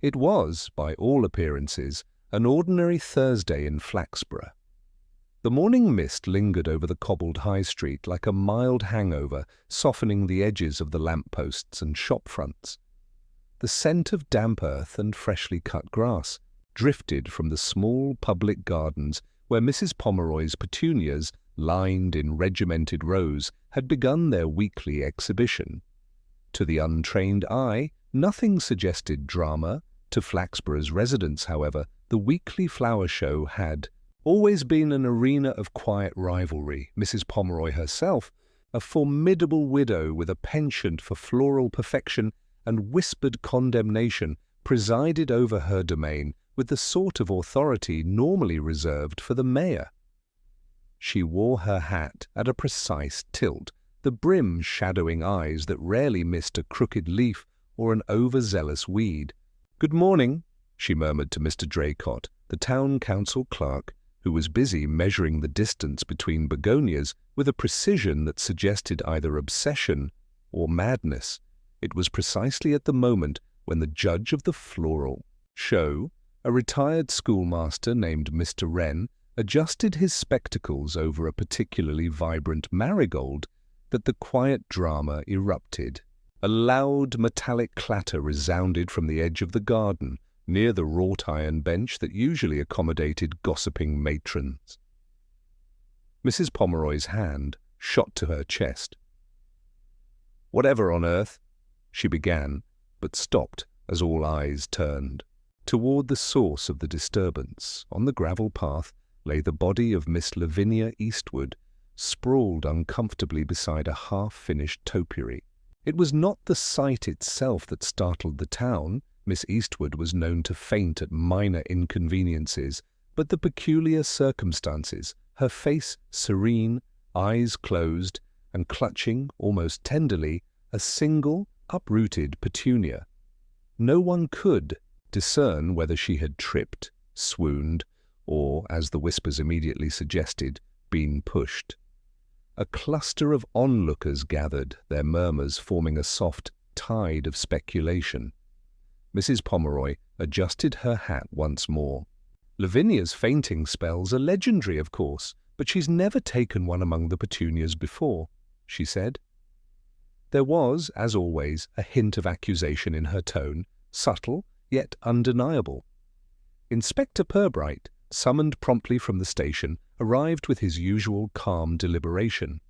It was, by all appearances, an ordinary Thursday in Flaxborough. The morning mist lingered over the cobbled high street like a mild hangover, softening the edges of the lamp-posts and shop fronts. The scent of damp earth and freshly cut grass drifted from the small public gardens where Mrs. Pomeroy's petunias, lined in regimented rows, had begun their weekly exhibition. To the untrained eye, nothing suggested drama. To Flaxborough's residents, however, the weekly flower show had always been an arena of quiet rivalry. Mrs. Pomeroy herself, a formidable widow with a penchant for floral perfection and whispered condemnation, presided over her domain with the sort of authority normally reserved for the mayor. She wore her hat at a precise tilt, the brim shadowing eyes that rarely missed a crooked leaf or an overzealous weed. "Good morning," she murmured to Mr. Draycott, the town council clerk, who was busy measuring the distance between begonias with a precision that suggested either obsession or madness. It was precisely at the moment when the judge of the floral show, a retired schoolmaster named Mr. Wren, adjusted his spectacles over a particularly vibrant marigold, that the quiet drama erupted. A loud metallic clatter resounded from the edge of the garden, near the wrought-iron bench that usually accommodated gossiping matrons. Mrs. Pomeroy's hand shot to her chest. "Whatever on earth?" she began, but stopped as all eyes turned. Toward the source of the disturbance, on the gravel path, lay the body of Miss Lavinia Eastwood, sprawled uncomfortably beside a half-finished topiary. It was not the sight itself that startled the town. Miss Eastwood was known to faint at minor inconveniences, but the peculiar circumstances, her face serene, eyes closed, and clutching, almost tenderly, a single, uprooted petunia. No one could discern whether she had tripped, swooned, or, as the whispers immediately suggested, been pushed. A cluster of onlookers gathered, their murmurs forming a soft tide of speculation. Mrs. Pomeroy adjusted her hat once more. "Lavinia's fainting spells are legendary, of course, but she's never taken one among the petunias before," she said. There was, as always, a hint of accusation in her tone, subtle yet undeniable. Inspector Purbright, summoned promptly from the station, arrived with his usual calm deliberation.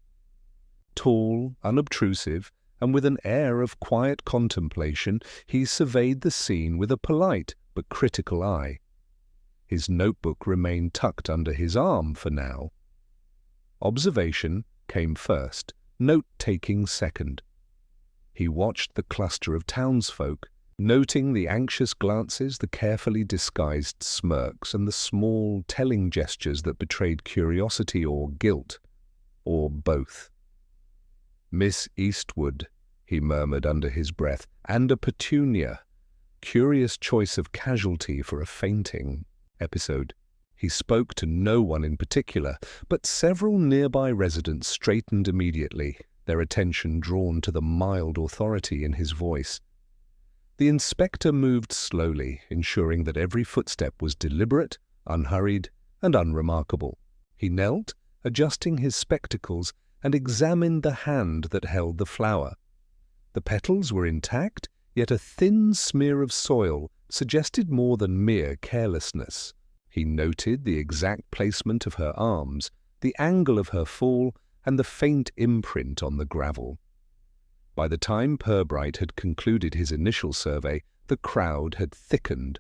Tall, unobtrusive, and with an air of quiet contemplation, he surveyed the scene with a polite but critical eye. His notebook remained tucked under his arm for now. Observation came first, note-taking second. He watched the cluster of townsfolk, noting the anxious glances, the carefully disguised smirks, and the small, telling gestures that betrayed curiosity or guilt, or both. "Miss Eastwood," he murmured under his breath, "and a petunia. Curious choice of casualty for a fainting episode." He spoke to no one in particular, but several nearby residents straightened immediately, their attention drawn to the mild authority in his voice. The inspector moved slowly, ensuring that every footstep was deliberate, unhurried, and unremarkable. He knelt, adjusting his spectacles, and examined the hand that held the flower. The petals were intact, yet a thin smear of soil suggested more than mere carelessness. He noted the exact placement of her arms, the angle of her fall, and the faint imprint on the gravel. By the time Purbright had concluded his initial survey, the crowd had thickened.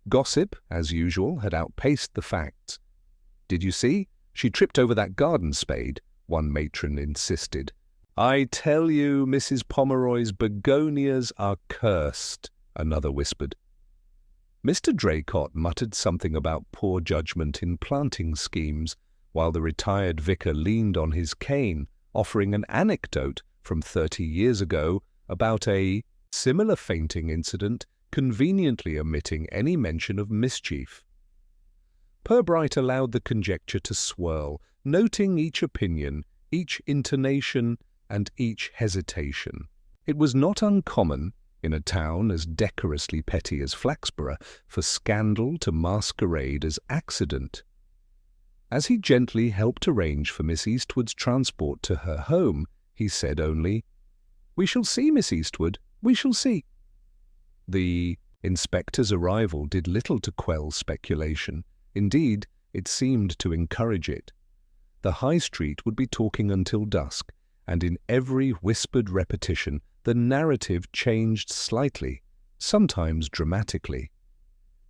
Gossip, as usual, had outpaced the facts. "Did you see? She tripped over that garden spade," one matron insisted. "I tell you, Mrs. Pomeroy's begonias are cursed," another whispered. Mr. Draycott muttered something about poor judgment in planting schemes, while the retired vicar leaned on his cane, offering an anecdote from 30 years ago about a similar fainting incident, conveniently omitting any mention of mischief. Purbright allowed the conjecture to swirl, noting each opinion, each intonation, and each hesitation. It was not uncommon, in a town as decorously petty as Flaxborough, for scandal to masquerade as accident. As he gently helped arrange for Miss Eastwood's transport to her home, he said only, "We shall see, Miss Eastwood, we shall see." The inspector's arrival did little to quell speculation. Indeed, it seemed to encourage it. The High Street would be talking until dusk, and in every whispered repetition the narrative changed slightly, sometimes dramatically.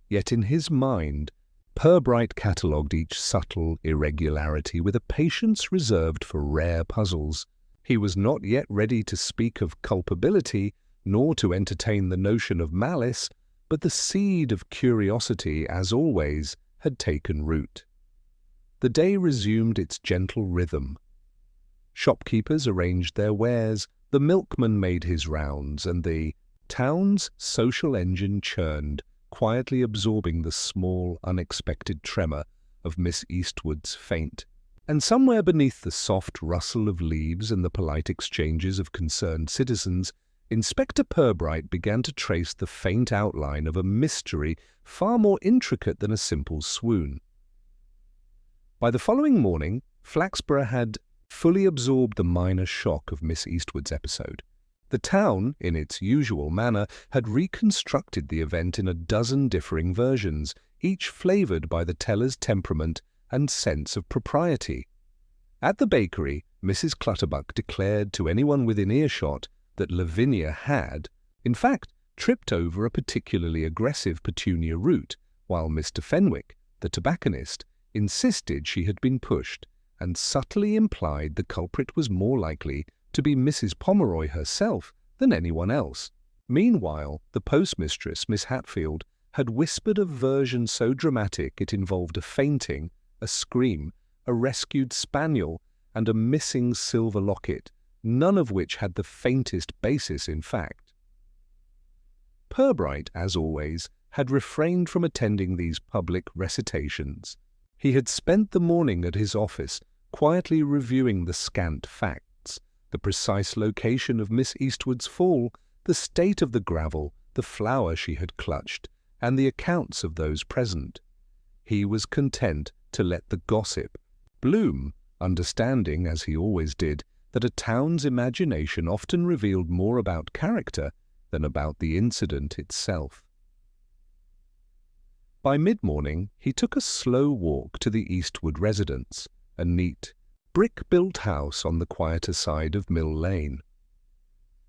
Yet in his mind, Purbright catalogued each subtle irregularity with a patience reserved for rare puzzles. He was not yet ready to speak of culpability, nor to entertain the notion of malice, but the seed of curiosity, as always, had taken root. The day resumed its gentle rhythm. Shopkeepers arranged their wares, the milkman made his rounds, and the town's social engine churned, quietly absorbing the small, unexpected tremor of Miss Eastwood's faint. And somewhere beneath the soft rustle of leaves and the polite exchanges of concerned citizens, Inspector Purbright began to trace the faint outline of a mystery far more intricate than a simple swoon. By the following morning, Flaxborough had fully absorbed the minor shock of Miss Eastwood's episode. The town, in its usual manner, had reconstructed the event in a dozen differing versions, each flavoured by the teller's temperament and sense of propriety. At the bakery, Mrs. Clutterbuck declared to anyone within earshot that Lavinia had, in fact, tripped over a particularly aggressive petunia root, while Mr. Fenwick, the tobacconist, insisted she had been pushed, and subtly implied the culprit was more likely to be Mrs. Pomeroy herself than anyone else. Meanwhile, the postmistress, Miss Hatfield, had whispered a version so dramatic it involved a fainting, a scream, a rescued spaniel, and a missing silver locket, none of which had the faintest basis in fact. Purbright, as always, had refrained from attending these public recitations. He had spent the morning at his office, quietly reviewing the scant facts, the precise location of Miss Eastwood's fall, the state of the gravel, the flower she had clutched, and the accounts of those present. He was content to let the gossip bloom, understanding, as he always did, that a town's imagination often revealed more about character than about the incident itself. By mid-morning, he took a slow walk to the Eastwood residence, a neat, brick-built house on the quieter side of Mill Lane.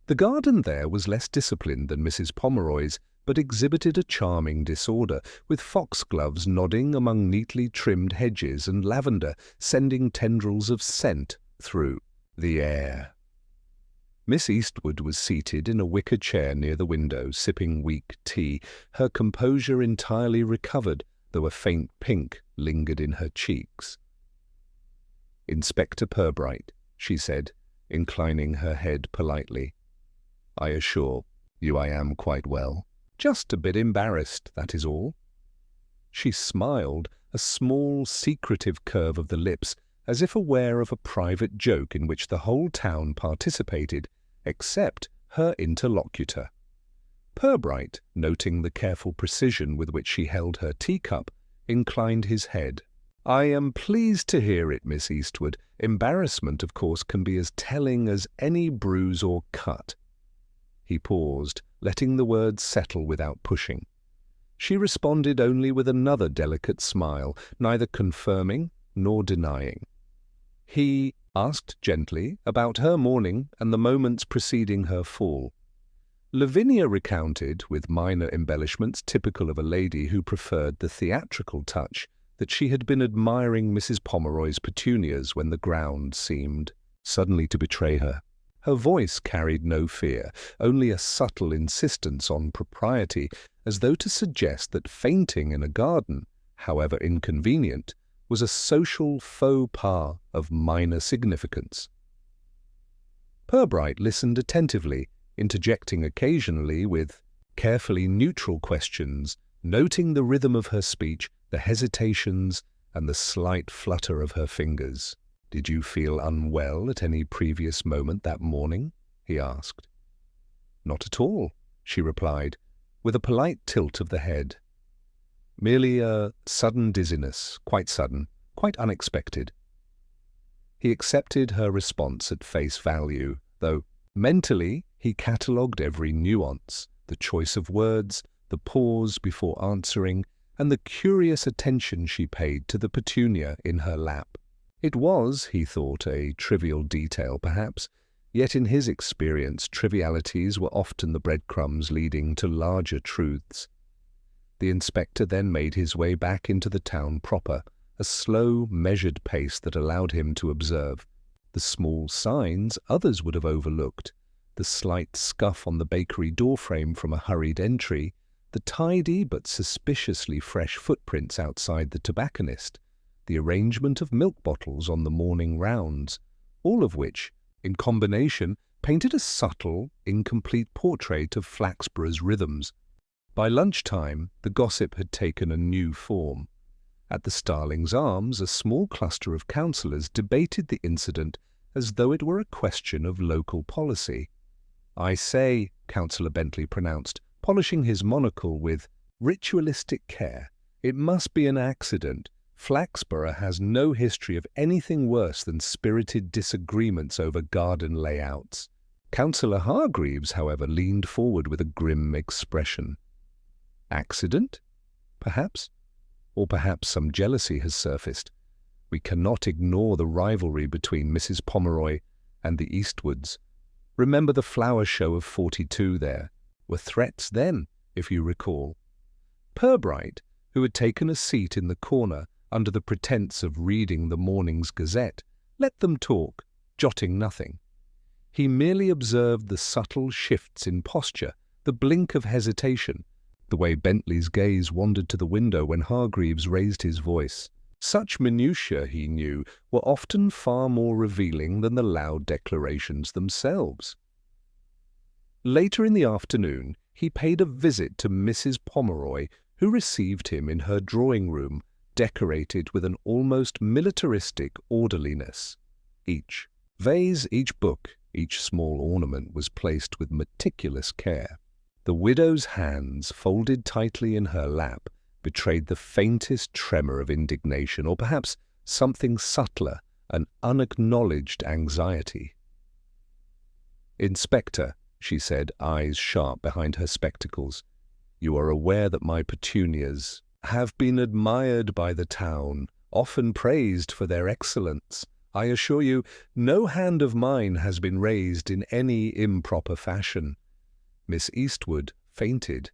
The garden there was less disciplined than Mrs. Pomeroy's, but exhibited a charming disorder, with foxgloves nodding among neatly trimmed hedges and lavender sending tendrils of scent through the air. Miss Eastwood was seated in a wicker chair near the window, sipping weak tea, her composure entirely recovered, though a faint pink lingered in her cheeks. "Inspector Purbright," she said, inclining her head politely. "I assure you I am quite well. Just a bit embarrassed, that is all." She smiled, a small, secretive curve of the lips, as if aware of a private joke in which the whole town participated, except her interlocutor. Purbright, noting the careful precision with which she held her teacup, inclined his head. "I am pleased to hear it, Miss Eastwood. Embarrassment, of course, can be as telling as any bruise or cut." He paused, letting the words settle without pushing. She responded only with another delicate smile, neither confirming nor denying. He asked gently about her morning and the moments preceding her fall. Lavinia recounted, with minor embellishments typical of a lady who preferred the theatrical touch, that she had been admiring Mrs. Pomeroy's petunias when the ground seemed suddenly to betray her. Her voice carried no fear, only a subtle insistence on propriety, as though to suggest that fainting in a garden, however inconvenient, was a social faux pas of minor significance. Purbright listened attentively, interjecting occasionally with carefully neutral questions, noting the rhythm of her speech, the hesitations, and the slight flutter of her fingers. "Did you feel unwell at any previous moment that morning?" he asked. "Not at all," she replied, with a polite tilt of the head. Merely a sudden dizziness, quite sudden, quite unexpected. He accepted her response at face value, though mentally he catalogued every nuance, the choice of words, the pause before answering, and the curious attention she paid to the petunia in her lap. It was, he thought, a trivial detail perhaps, yet in his experience trivialities were often the breadcrumbs leading to larger truths. The inspector then made his way back into the town proper, a slow, measured pace that allowed him to observe the small signs others would have overlooked, the slight scuff on the bakery doorframe from a hurried entry, the tidy but suspiciously fresh footprints outside the tobacconist, the arrangement of milk bottles on the morning rounds, all of which, in combination, painted a subtle, incomplete portrait of Flaxborough's rhythms. By lunchtime, the gossip had taken a new form. At the Starlings' Arms, a small cluster of councillors debated the incident as though it were a question of local policy. "I say," Councillor Bentley pronounced, polishing his monocle with ritualistic care, "it must be an accident. Flaxborough has no history of anything worse than spirited disagreements over garden layouts." Councillor Hargreaves, however, leaned forward with a grim expression. Accident? Perhaps. Or perhaps some jealousy has surfaced. We cannot ignore the rivalry between Mrs. Pomeroy and the Eastwoods. Remember the flower show of '42 there? Were threats then, if you recall. Purbright, who had taken a seat in the corner under the pretence of reading the morning's Gazette, let them talk, jotting nothing. He merely observed the subtle shifts in posture, the blink of hesitation, the way Bentley's gaze wandered to the window when Hargreaves raised his voice. Such minutiae, he knew, were often far more revealing than the loud declarations themselves. Later in the afternoon, he paid a visit to Mrs. Pomeroy, who received him in her drawing-room, decorated with an almost militaristic orderliness. Each vase, each book, each small ornament was placed with meticulous care. The widow's hands, folded tightly in her lap, betrayed the faintest tremor of indignation, or perhaps something subtler, an unacknowledged anxiety. "Inspector," she said, eyes sharp behind her spectacles, "you are aware that my petunias have been admired by the town, often praised for their excellence. I assure you, no hand of mine has been raised in any improper fashion." Miss Eastwood fainted.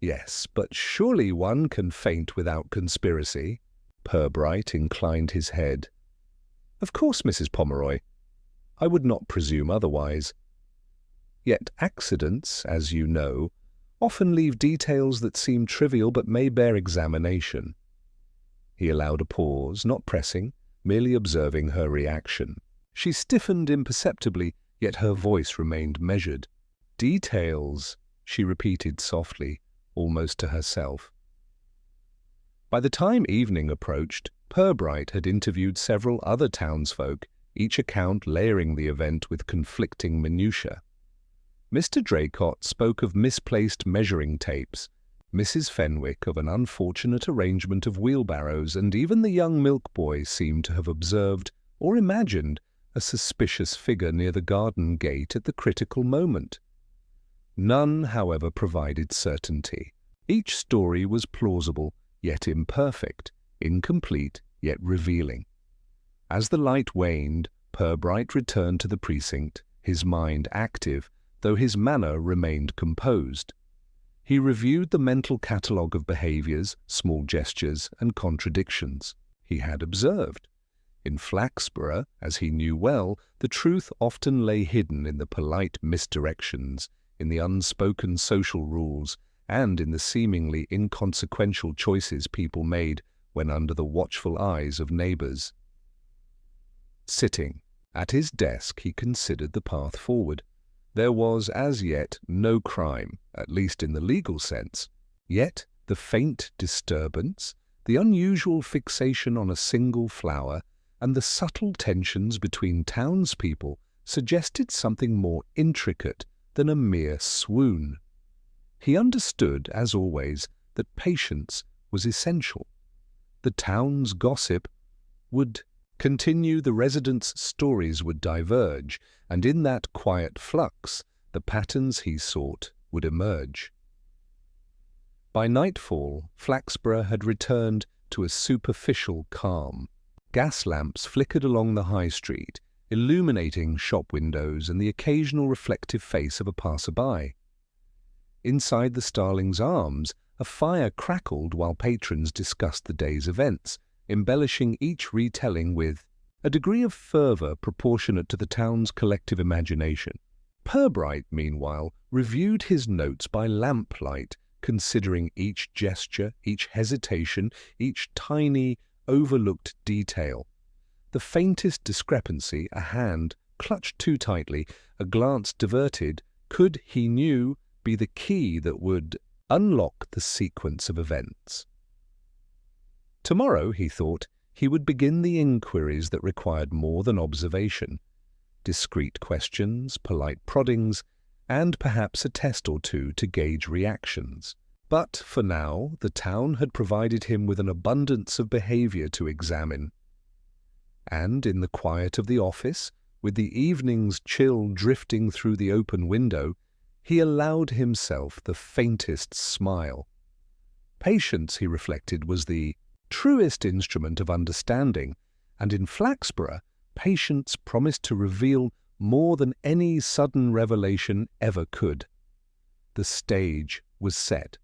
"Yes, but surely one can faint without conspiracy." Purbright inclined his head. "Of course, Mrs. Pomeroy. I would not presume otherwise. Yet accidents, as you know, often leave details that seem trivial but may bear examination." He allowed a pause, not pressing, merely observing her reaction. She stiffened imperceptibly, yet her voice remained measured. "Details," she repeated softly, almost to herself. By the time evening approached, Purbright had interviewed several other townsfolk, each account layering the event with conflicting minutiae. Mr. Draycott spoke of misplaced measuring tapes, Mrs. Fenwick of an unfortunate arrangement of wheelbarrows, and even the young milk boy seemed to have observed, or imagined, a suspicious figure near the garden gate at the critical moment. None, however, provided certainty. Each story was plausible, yet imperfect, incomplete, yet revealing. As the light waned, Purbright returned to the precinct, his mind active, though his manner remained composed. He reviewed the mental catalogue of behaviours, small gestures, and contradictions he had observed. In Flaxborough, as he knew well, the truth often lay hidden in the polite misdirections, in the unspoken social rules, and in the seemingly inconsequential choices people made when under the watchful eyes of neighbours. Sitting at his desk, he considered the path forward. There was as yet no crime, at least in the legal sense. Yet the faint disturbance, the unusual fixation on a single flower, and the subtle tensions between townspeople suggested something more intricate than a mere swoon. He understood, as always, that patience was essential. The town's gossip would continue, the residents' stories would diverge, and in that quiet flux, the patterns he sought would emerge. By nightfall, Flaxborough had returned to a superficial calm. Gas lamps flickered along the high street, illuminating shop windows and the occasional reflective face of a passer-by. Inside the Starling's Arms, a fire crackled while patrons discussed the day's events, embellishing each retelling with a degree of fervour proportionate to the town's collective imagination. Purbright, meanwhile, reviewed his notes by lamplight, considering each gesture, each hesitation, each tiny, overlooked detail. The faintest discrepancy, a hand clutched too tightly, a glance diverted, could, he knew, be the key that would unlock the sequence of events. Tomorrow, he thought, he would begin the inquiries that required more than observation. Discreet questions, polite proddings, and perhaps a test or two to gauge reactions. But for now, the town had provided him with an abundance of behaviour to examine. And in the quiet of the office, with the evening's chill drifting through the open window, he allowed himself the faintest smile. Patience, he reflected, was the truest instrument of understanding, and in Flaxborough, patience promised to reveal more than any sudden revelation ever could. The stage was set.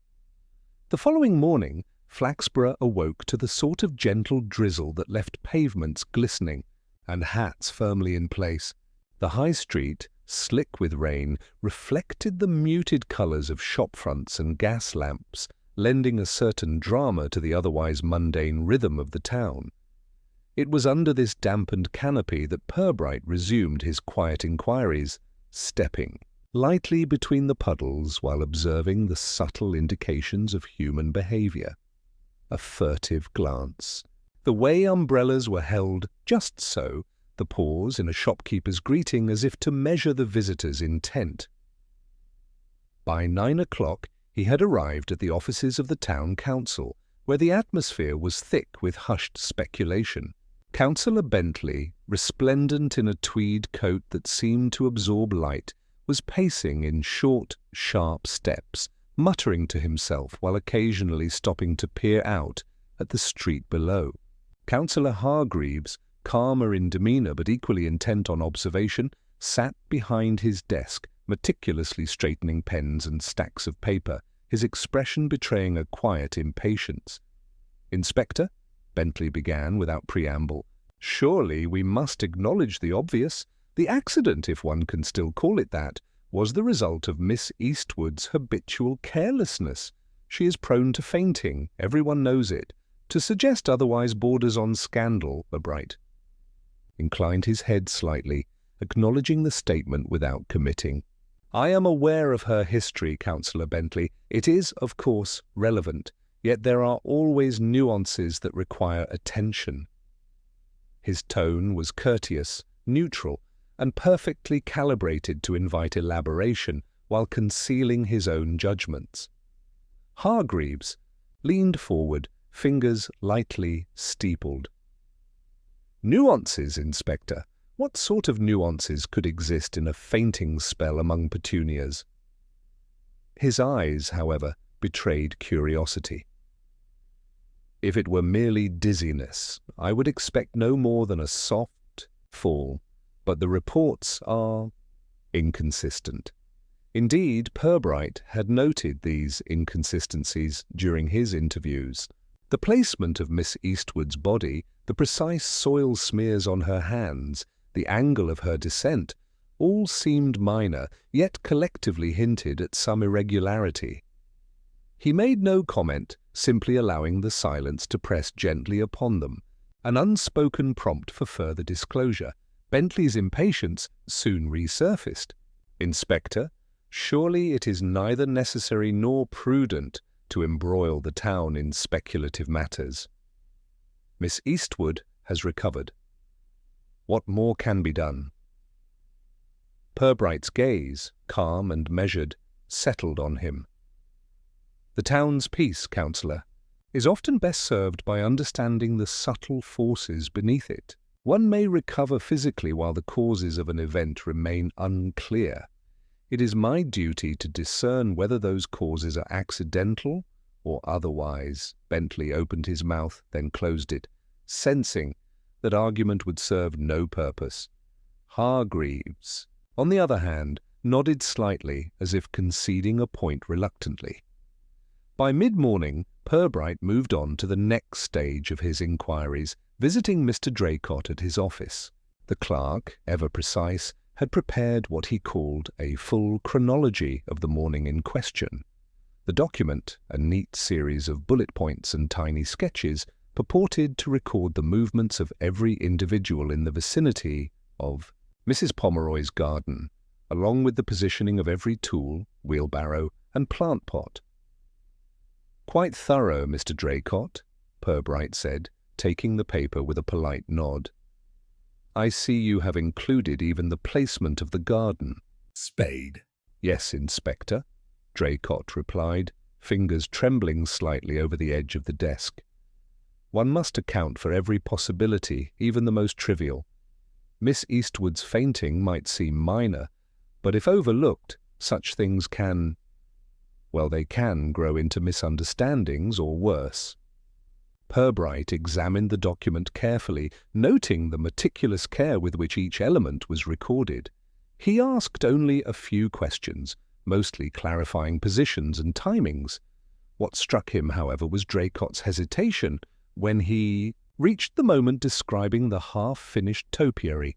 The following morning, Flaxborough awoke to the sort of gentle drizzle that left pavements glistening and hats firmly in place. The high street, slick with rain, reflected the muted colours of shop fronts and gas lamps, lending a certain drama to the otherwise mundane rhythm of the town. It was under this dampened canopy that Purbright resumed his quiet inquiries, stepping lightly between the puddles while observing the subtle indications of human behaviour. A furtive glance, the way umbrellas were held just so, the pause in a shopkeeper's greeting as if to measure the visitor's intent. By 9 o'clock he had arrived at the offices of the town council, where the atmosphere was thick with hushed speculation. Councillor Bentley, resplendent in a tweed coat that seemed to absorb light, was pacing in short, sharp steps, muttering to himself while occasionally stopping to peer out at the street below. Councillor Hargreaves, calmer in demeanour but equally intent on observation, sat behind his desk, meticulously straightening pens and stacks of paper, his expression betraying a quiet impatience. "Inspector," Bentley began without preamble, "surely we must acknowledge the obvious. The accident, if one can still call it that, was the result of Miss Eastwood's habitual carelessness. She is prone to fainting, everyone knows it. To suggest otherwise borders on scandal." Purbright inclined his head slightly, acknowledging the statement without committing. "I am aware of her history, Councillor Bentley. It is, of course, relevant, yet there are always nuances that require attention." His tone was courteous, neutral, and perfectly calibrated to invite elaboration while concealing his own judgments. Hargreaves leaned forward, fingers lightly steepled. "Nuances, Inspector? What sort of nuances could exist in a fainting spell among petunias?" His eyes, however, betrayed curiosity. "If it were merely dizziness, I would expect no more than a soft fall, but the reports are inconsistent." Indeed, Purbright had noted these inconsistencies during his interviews. The placement of Miss Eastwood's body, the precise soil smears on her hands, the angle of her descent, all seemed minor, yet collectively hinted at some irregularity. He made no comment, simply allowing the silence to press gently upon them, an unspoken prompt for further disclosure. Bentley's impatience soon resurfaced. "Inspector, surely it is neither necessary nor prudent to embroil the town in speculative matters. Miss Eastwood has recovered. What more can be done?" Purbright's gaze, calm and measured, settled on him. The town's peace, counsellor, is often best served by understanding the subtle forces beneath it. One may recover physically while the causes of an event remain unclear. It is my duty to discern whether those causes are accidental or otherwise. Bentley opened his mouth, then closed it, sensing that argument would serve no purpose. Hargreaves, on the other hand, nodded slightly as if conceding a point reluctantly. By mid-morning, Purbright moved on to the next stage of his inquiries, visiting Mr. Draycott at his office. The clerk, ever precise, had prepared what he called a full chronology of the morning in question. The document, a neat series of bullet points and tiny sketches, purported to record the movements of every individual in the vicinity of Mrs. Pomeroy's garden, along with the positioning of every tool, wheelbarrow, and plant pot. "Quite thorough, Mr. Draycott," Purbright said, taking the paper with a polite nod. "I see you have included even the placement of the garden." Spade. "Yes, Inspector," Draycott replied, fingers trembling slightly over the edge of the desk. "One must account for every possibility, even the most trivial. Miss Eastwood's fainting might seem minor, but if overlooked, such things can grow into misunderstandings or worse." Purbright examined the document carefully, noting the meticulous care with which each element was recorded. He asked only a few questions, mostly clarifying positions and timings. What struck him, however, was Draycott's hesitation when he reached the moment describing the half-finished topiary.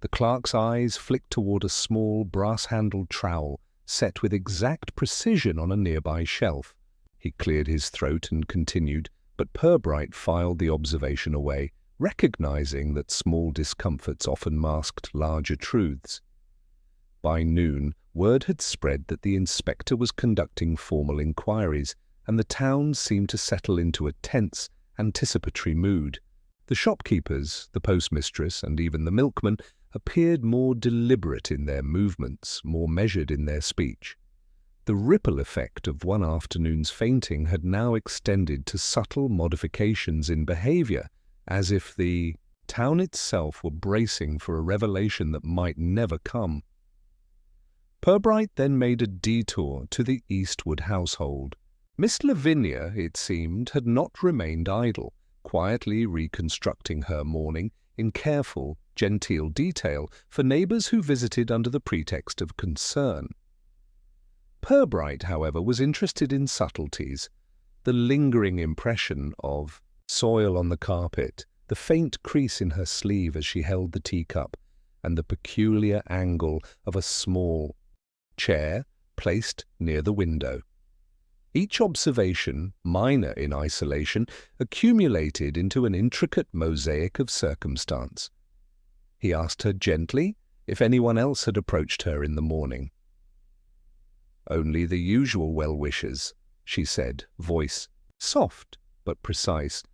The clerk's eyes flicked toward a small brass-handled trowel set with exact precision on a nearby shelf. He cleared his throat and continued, but Purbright filed the observation away, recognizing that small discomforts often masked larger truths. By noon, word had spread that the inspector was conducting formal inquiries, and the town seemed to settle into a tense, anticipatory mood. The shopkeepers, the postmistress, and even the milkman appeared more deliberate in their movements, more measured in their speech. The ripple effect of one afternoon's fainting had now extended to subtle modifications in behavior, as if the town itself were bracing for a revelation that might never come. Purbright then made a detour to the Eastwood household. Miss Lavinia, it seemed, had not remained idle, quietly reconstructing her morning in careful, genteel detail for neighbours who visited under the pretext of concern. Purbright, however, was interested in subtleties, the lingering impression of soil on the carpet, the faint crease in her sleeve as she held the teacup, and the peculiar angle of a small chair placed near the window. Each observation, minor in isolation, accumulated into an intricate mosaic of circumstance. He asked her gently if anyone else had approached her in the morning. "Only the usual well-wishers," she said, voice soft but precise,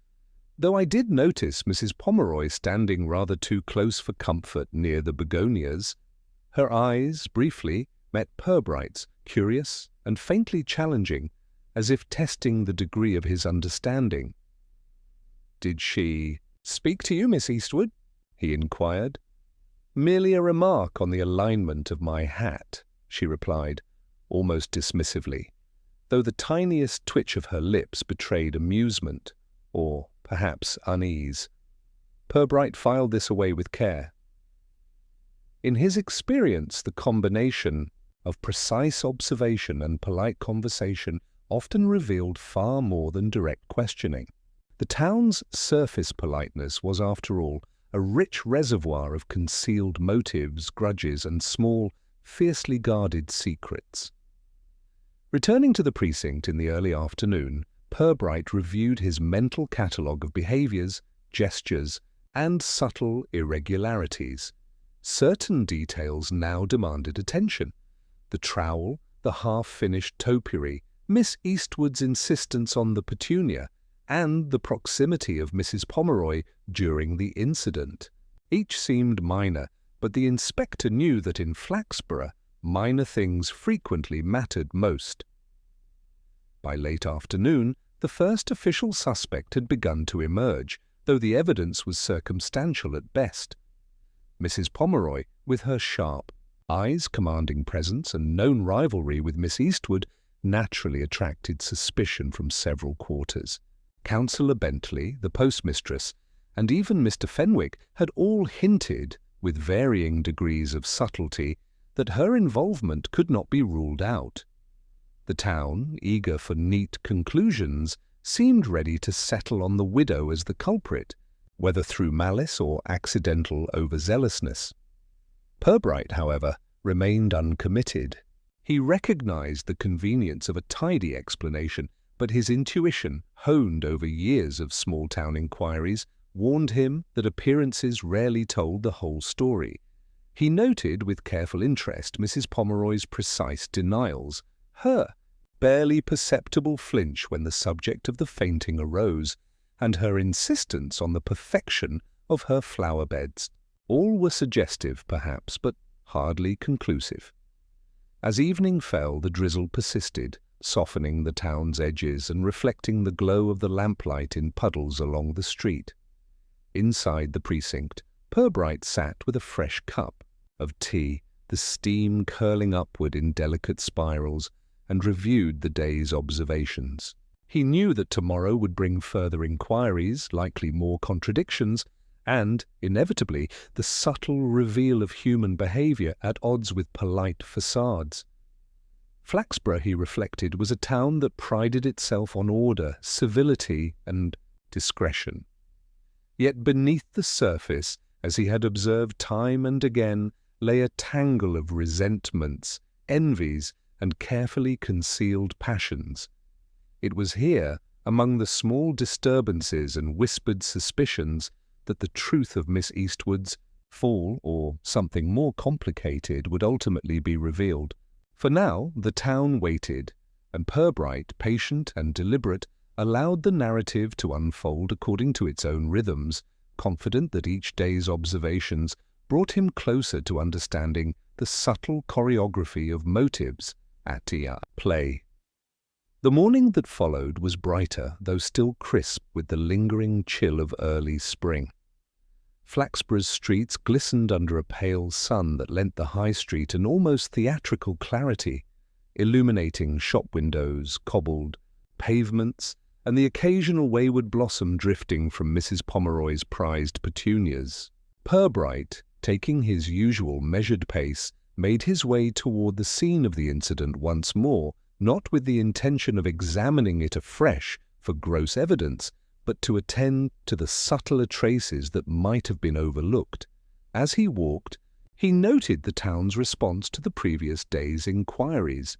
"though I did notice Mrs. Pomeroy standing rather too close for comfort near the begonias." Her eyes, briefly, met Purbright's, curious and faintly challenging, as if testing the degree of his understanding. "Did she speak to you, Miss Eastwood?" he inquired. "Merely a remark on the alignment of my hat," she replied, almost dismissively, though the tiniest twitch of her lips betrayed amusement, or perhaps unease. Purbright filed this away with care. In his experience, the combination of precise observation and polite conversation often revealed far more than direct questioning. The town's surface politeness was, after all, a rich reservoir of concealed motives, grudges, and small, fiercely guarded secrets. Returning to the precinct in the early afternoon, Purbright reviewed his mental catalogue of behaviours, gestures, and subtle irregularities. Certain details now demanded attention. The trowel, the half-finished topiary, Miss Eastwood's insistence on the petunia, and the proximity of Mrs. Pomeroy during the incident. Each seemed minor, but the inspector knew that in Flaxborough, minor things frequently mattered most. By late afternoon, the first official suspect had begun to emerge, though the evidence was circumstantial at best. Mrs. Pomeroy, with her sharp eyes, commanding presence, and known rivalry with Miss Eastwood, naturally attracted suspicion from several quarters. Councillor Bentley, the postmistress, and even Mr. Fenwick had all hinted, with varying degrees of subtlety, that her involvement could not be ruled out. The town, eager for neat conclusions, seemed ready to settle on the widow as the culprit, whether through malice or accidental overzealousness. Purbright, however, remained uncommitted. He recognized the convenience of a tidy explanation, but his intuition, honed over years of small-town inquiries, warned him that appearances rarely told the whole story. He noted with careful interest Mrs. Pomeroy's precise denials, her barely perceptible flinch when the subject of the fainting arose, and her insistence on the perfection of her flower beds. All were suggestive, perhaps, but hardly conclusive. As evening fell, the drizzle persisted, softening the town's edges and reflecting the glow of the lamplight in puddles along the street. Inside the precinct, Purbright sat with a fresh cup of tea, the steam curling upward in delicate spirals, and reviewed the day's observations. He knew that tomorrow would bring further inquiries, likely more contradictions, and, inevitably, the subtle reveal of human behaviour at odds with polite facades. Flaxborough, he reflected, was a town that prided itself on order, civility, and discretion. Yet beneath the surface, as he had observed time and again, lay a tangle of resentments, envies, and carefully concealed passions. It was here, among the small disturbances and whispered suspicions, that the truth of Miss Eastwood's fall, or something more complicated, would ultimately be revealed. For now the town waited, and Purbright, patient and deliberate, allowed the narrative to unfold according to its own rhythms, confident that each day's observations brought him closer to understanding the subtle choreography of motives at play. The morning that followed was brighter, though still crisp with the lingering chill of early spring. Flaxborough's streets glistened under a pale sun that lent the high street an almost theatrical clarity, illuminating shop windows, cobbled pavements, and the occasional wayward blossom drifting from Mrs. Pomeroy's prized petunias. Purbright, taking his usual measured pace, made his way toward the scene of the incident once more, not with the intention of examining it afresh for gross evidence, but to attend to the subtler traces that might have been overlooked. As he walked, he noted the town's response to the previous day's inquiries.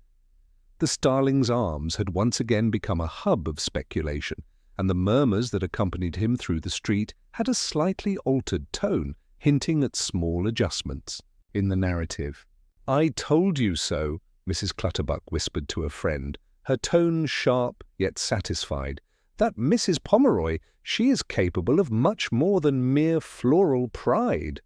The Starling's Arms had once again become a hub of speculation, and the murmurs that accompanied him through the street had a slightly altered tone, hinting at small adjustments in the narrative. "I told you so," Mrs. Clutterbuck whispered to a friend, her tone sharp yet satisfied. "That Mrs. Pomeroy, she is capable of much more than mere floral pride."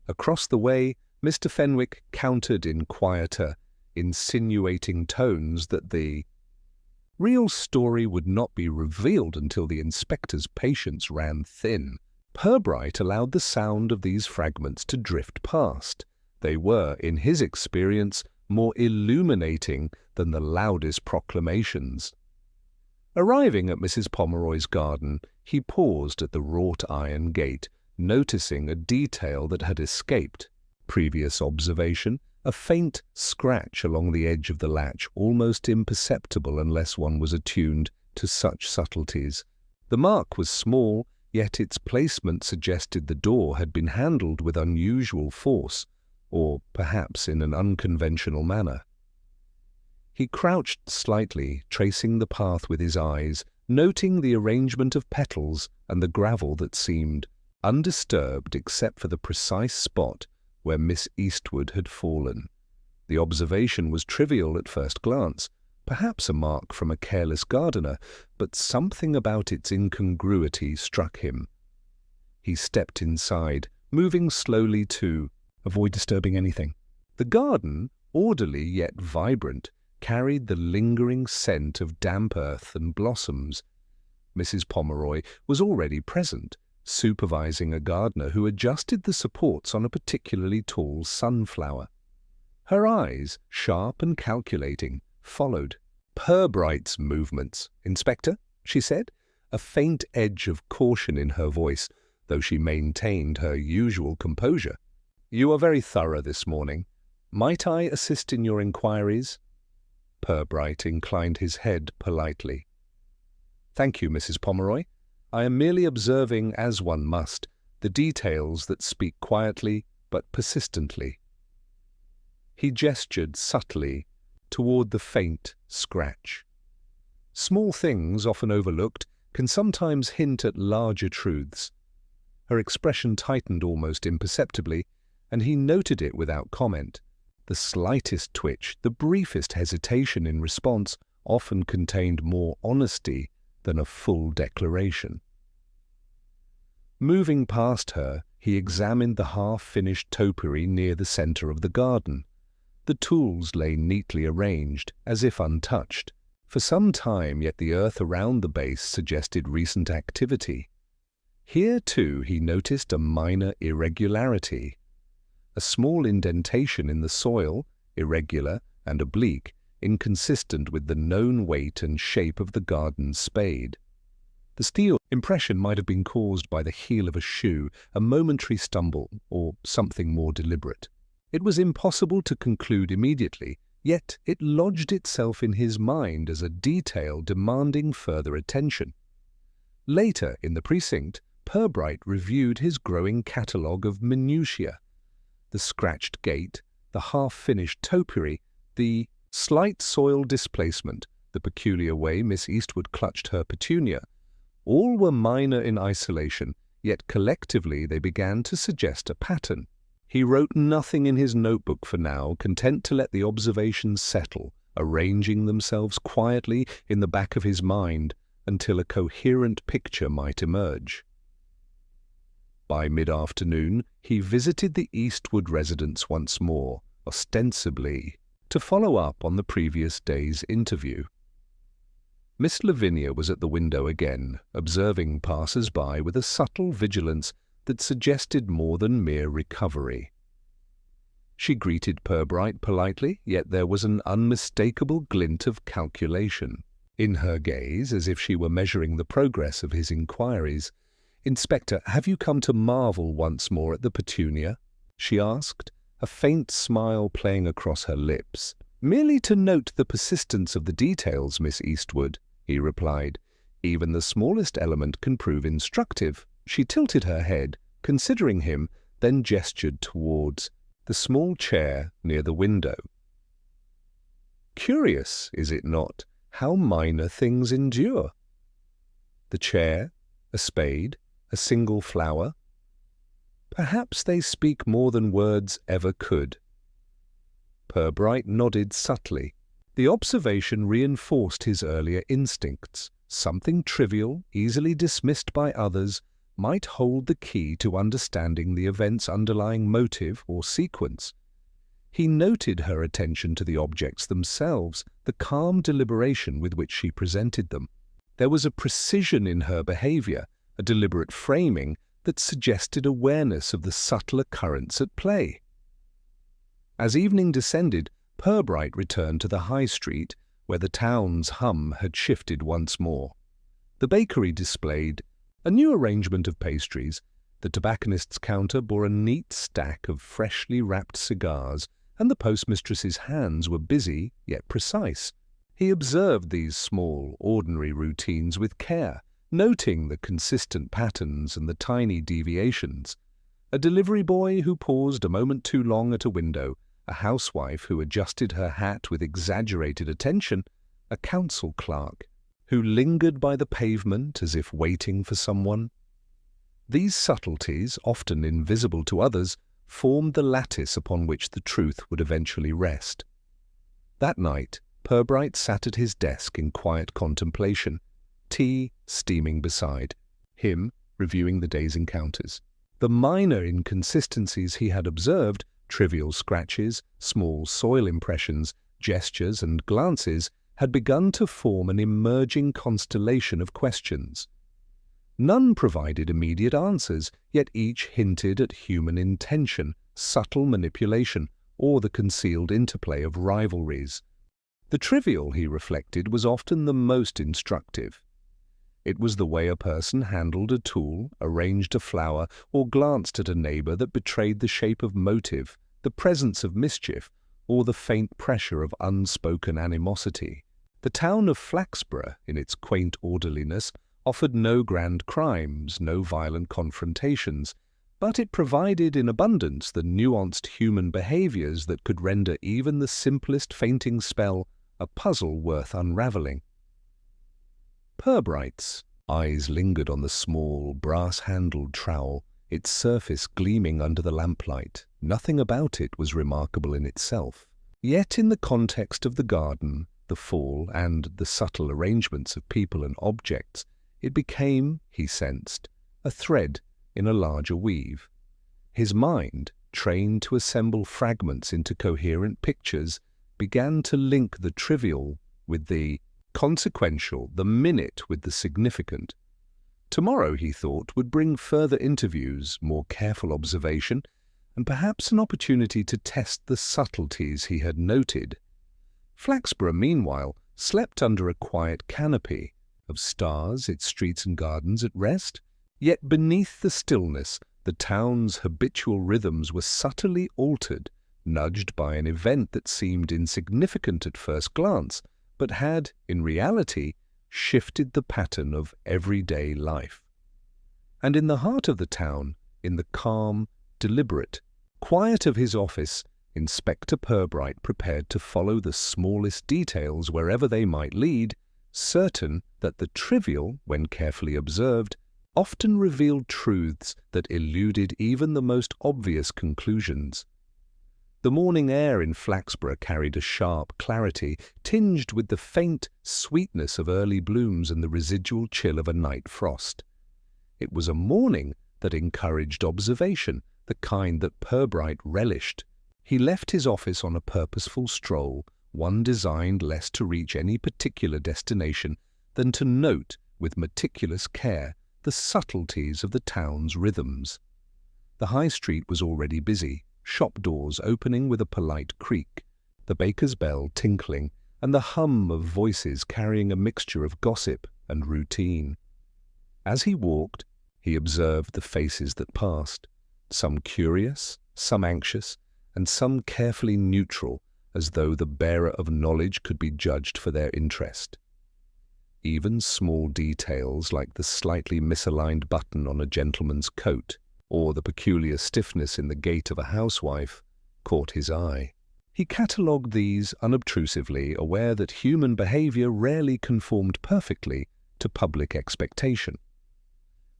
Across the way, Mr. Fenwick countered in quieter, insinuating tones that the real story would not be revealed until the inspector's patience ran thin. Purbright allowed the sound of these fragments to drift past. They were, in his experience, more illuminating than the loudest proclamations. Arriving at Mrs. Pomeroy's garden, he paused at the wrought-iron gate, noticing a detail that had escaped previous observation, a faint scratch along the edge of the latch, almost imperceptible unless one was attuned to such subtleties. The mark was small, yet its placement suggested the door had been handled with unusual force, or perhaps in an unconventional manner. He crouched slightly, tracing the path with his eyes, noting the arrangement of petals and the gravel that seemed undisturbed except for the precise spot where Miss Eastwood had fallen. The observation was trivial at first glance, perhaps a mark from a careless gardener, but something about its incongruity struck him. He stepped inside, moving slowly to avoid disturbing anything. The garden, orderly yet vibrant, carried the lingering scent of damp earth and blossoms. Mrs. Pomeroy was already present, supervising a gardener who adjusted the supports on a particularly tall sunflower. Her eyes, sharp and calculating, followed Purbright's movements. "Inspector," she said, a faint edge of caution in her voice, though she maintained her usual composure. "You are very thorough this morning. Might I assist in your inquiries?" Purbright inclined his head politely. "Thank you, Mrs. Pomeroy. I am merely observing, as one must, the details that speak quietly but persistently." He gestured subtly toward the faint scratch. Small things, often overlooked, can sometimes hint at larger truths. Her expression tightened almost imperceptibly, and he noted it without comment. The slightest twitch, the briefest hesitation in response, often contained more honesty than a full declaration. Moving past her, he examined the half-finished topiary near the center of the garden. The tools lay neatly arranged, as if untouched. For some time, yet the earth around the base suggested recent activity. Here, too, he noticed a minor irregularity. A small indentation in the soil, irregular and oblique, inconsistent with the known weight and shape of the garden spade. The steel impression might have been caused by the heel of a shoe, a momentary stumble, or something more deliberate. It was impossible to conclude immediately, yet it lodged itself in his mind as a detail demanding further attention. Later, in the precinct, Purbright reviewed his growing catalogue of minutiae. The scratched gate, the half-finished topiary, the slight soil displacement, the peculiar way Miss Eastwood clutched her petunia, all were minor in isolation, yet collectively they began to suggest a pattern. He wrote nothing in his notebook for now, content to let the observations settle, arranging themselves quietly in the back of his mind until a coherent picture might emerge. By mid-afternoon, he visited the Eastwood residence once more, ostensibly to follow up on the previous day's interview. Miss Lavinia was at the window again, observing passers-by with a subtle vigilance that suggested more than mere recovery. She greeted Purbright politely, yet there was an unmistakable glint of calculation in her gaze, as if she were measuring the progress of his inquiries. "Inspector, have you come to marvel once more at the petunia?" she asked, a faint smile playing across her lips. "Merely to note the persistence of the details, Miss Eastwood," he replied. "Even the smallest element can prove instructive." She tilted her head, considering him, then gestured towards the small chair near the window. "Curious, is it not, how minor things endure? The chair, a spade, a single flower. Perhaps they speak more than words ever could." Purbright nodded subtly. The observation reinforced his earlier instincts. Something trivial, easily dismissed by others, might hold the key to understanding the event's underlying motive or sequence. He noted her attention to the objects themselves, the calm deliberation with which she presented them. There was a precision in her behavior, a deliberate framing that suggested awareness of the subtle occurrence at play. As evening descended, Purbright returned to the high street, where the town's hum had shifted once more. The bakery displayed a new arrangement of pastries. The tobacconist's counter bore a neat stack of freshly wrapped cigars, and the postmistress's hands were busy yet precise. He observed these small, ordinary routines with care, noting the consistent patterns and the tiny deviations. A delivery boy who paused a moment too long at a window, a housewife who adjusted her hat with exaggerated attention, a council clerk who lingered by the pavement as if waiting for someone. These subtleties, often invisible to others, formed the lattice upon which the truth would eventually rest. That night, Purbright sat at his desk in quiet contemplation, tea steaming beside him, reviewing the day's encounters. The minor inconsistencies he had observed, trivial scratches, small soil impressions, gestures and glances had begun to form an emerging constellation of questions. None provided immediate answers, yet each hinted at human intention, subtle manipulation, or the concealed interplay of rivalries. The trivial, he reflected, was often the most instructive. It was the way a person handled a tool, arranged a flower, or glanced at a neighbor that betrayed the shape of motive, the presence of mischief, or the faint pressure of unspoken animosity. The town of Flaxborough, in its quaint orderliness, offered no grand crimes, no violent confrontations, but it provided in abundance the nuanced human behaviors that could render even the simplest fainting spell a puzzle worth unraveling. Purbright's eyes lingered on the small, brass-handled trowel, its surface gleaming under the lamplight. Nothing about it was remarkable in itself. Yet in the context of the garden, the fall, and the subtle arrangements of people and objects, it became, he sensed, a thread in a larger weave. His mind, trained to assemble fragments into coherent pictures, began to link the trivial with the consequential, the minute with the significant. Tomorrow, he thought, would bring further interviews, more careful observation, and perhaps an opportunity to test the subtleties he had noted. Flaxborough, meanwhile, slept under a quiet canopy of stars, its streets and gardens at rest. Yet beneath the stillness, the town's habitual rhythms were subtly altered, nudged by an event that seemed insignificant at first glance, but had, in reality, shifted the pattern of everyday life. And in the heart of the town, in the calm, deliberate quiet of his office, Inspector Purbright prepared to follow the smallest details wherever they might lead, certain that the trivial, when carefully observed, often revealed truths that eluded even the most obvious conclusions. The morning air in Flaxborough carried a sharp clarity, tinged with the faint sweetness of early blooms and the residual chill of a night frost. It was a morning that encouraged observation, the kind that Purbright relished. He left his office on a purposeful stroll, one designed less to reach any particular destination than to note with meticulous care the subtleties of the town's rhythms. The high street was already busy, shop doors opening with a polite creak, the baker's bell tinkling, and the hum of voices carrying a mixture of gossip and routine. As he walked, he observed the faces that passed, some curious, some anxious, and some carefully neutral, as though the bearer of knowledge could be judged for their interest. Even small details like the slightly misaligned button on a gentleman's coat, or the peculiar stiffness in the gait of a housewife, caught his eye. He catalogued these unobtrusively, aware that human behavior rarely conformed perfectly to public expectation.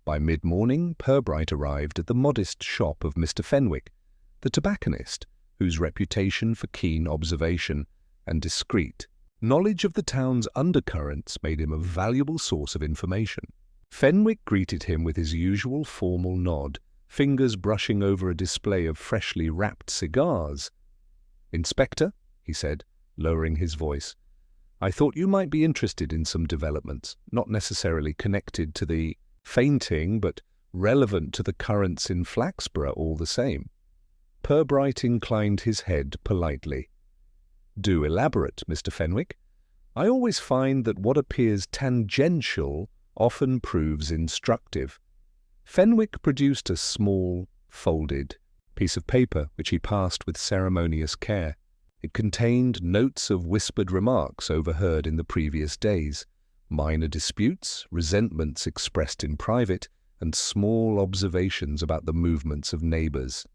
By mid-morning, Purbright arrived at the modest shop of Mr. Fenwick, the tobacconist, whose reputation for keen observation and discreet knowledge of the town's undercurrents made him a valuable source of information. Fenwick greeted him with his usual formal nod, fingers brushing over a display of freshly wrapped cigars. "Inspector," he said, lowering his voice, "I thought you might be interested in some developments, not necessarily connected to the fainting, but relevant to the currents in Flaxborough all the same." Purbright inclined his head politely. "Do elaborate, Mr. Fenwick. I always find that what appears tangential often proves instructive." Fenwick produced a small, folded piece of paper which he passed with ceremonious care. It contained notes of whispered remarks overheard in the previous days, minor disputes, resentments expressed in private, and small observations about the movements of neighbours.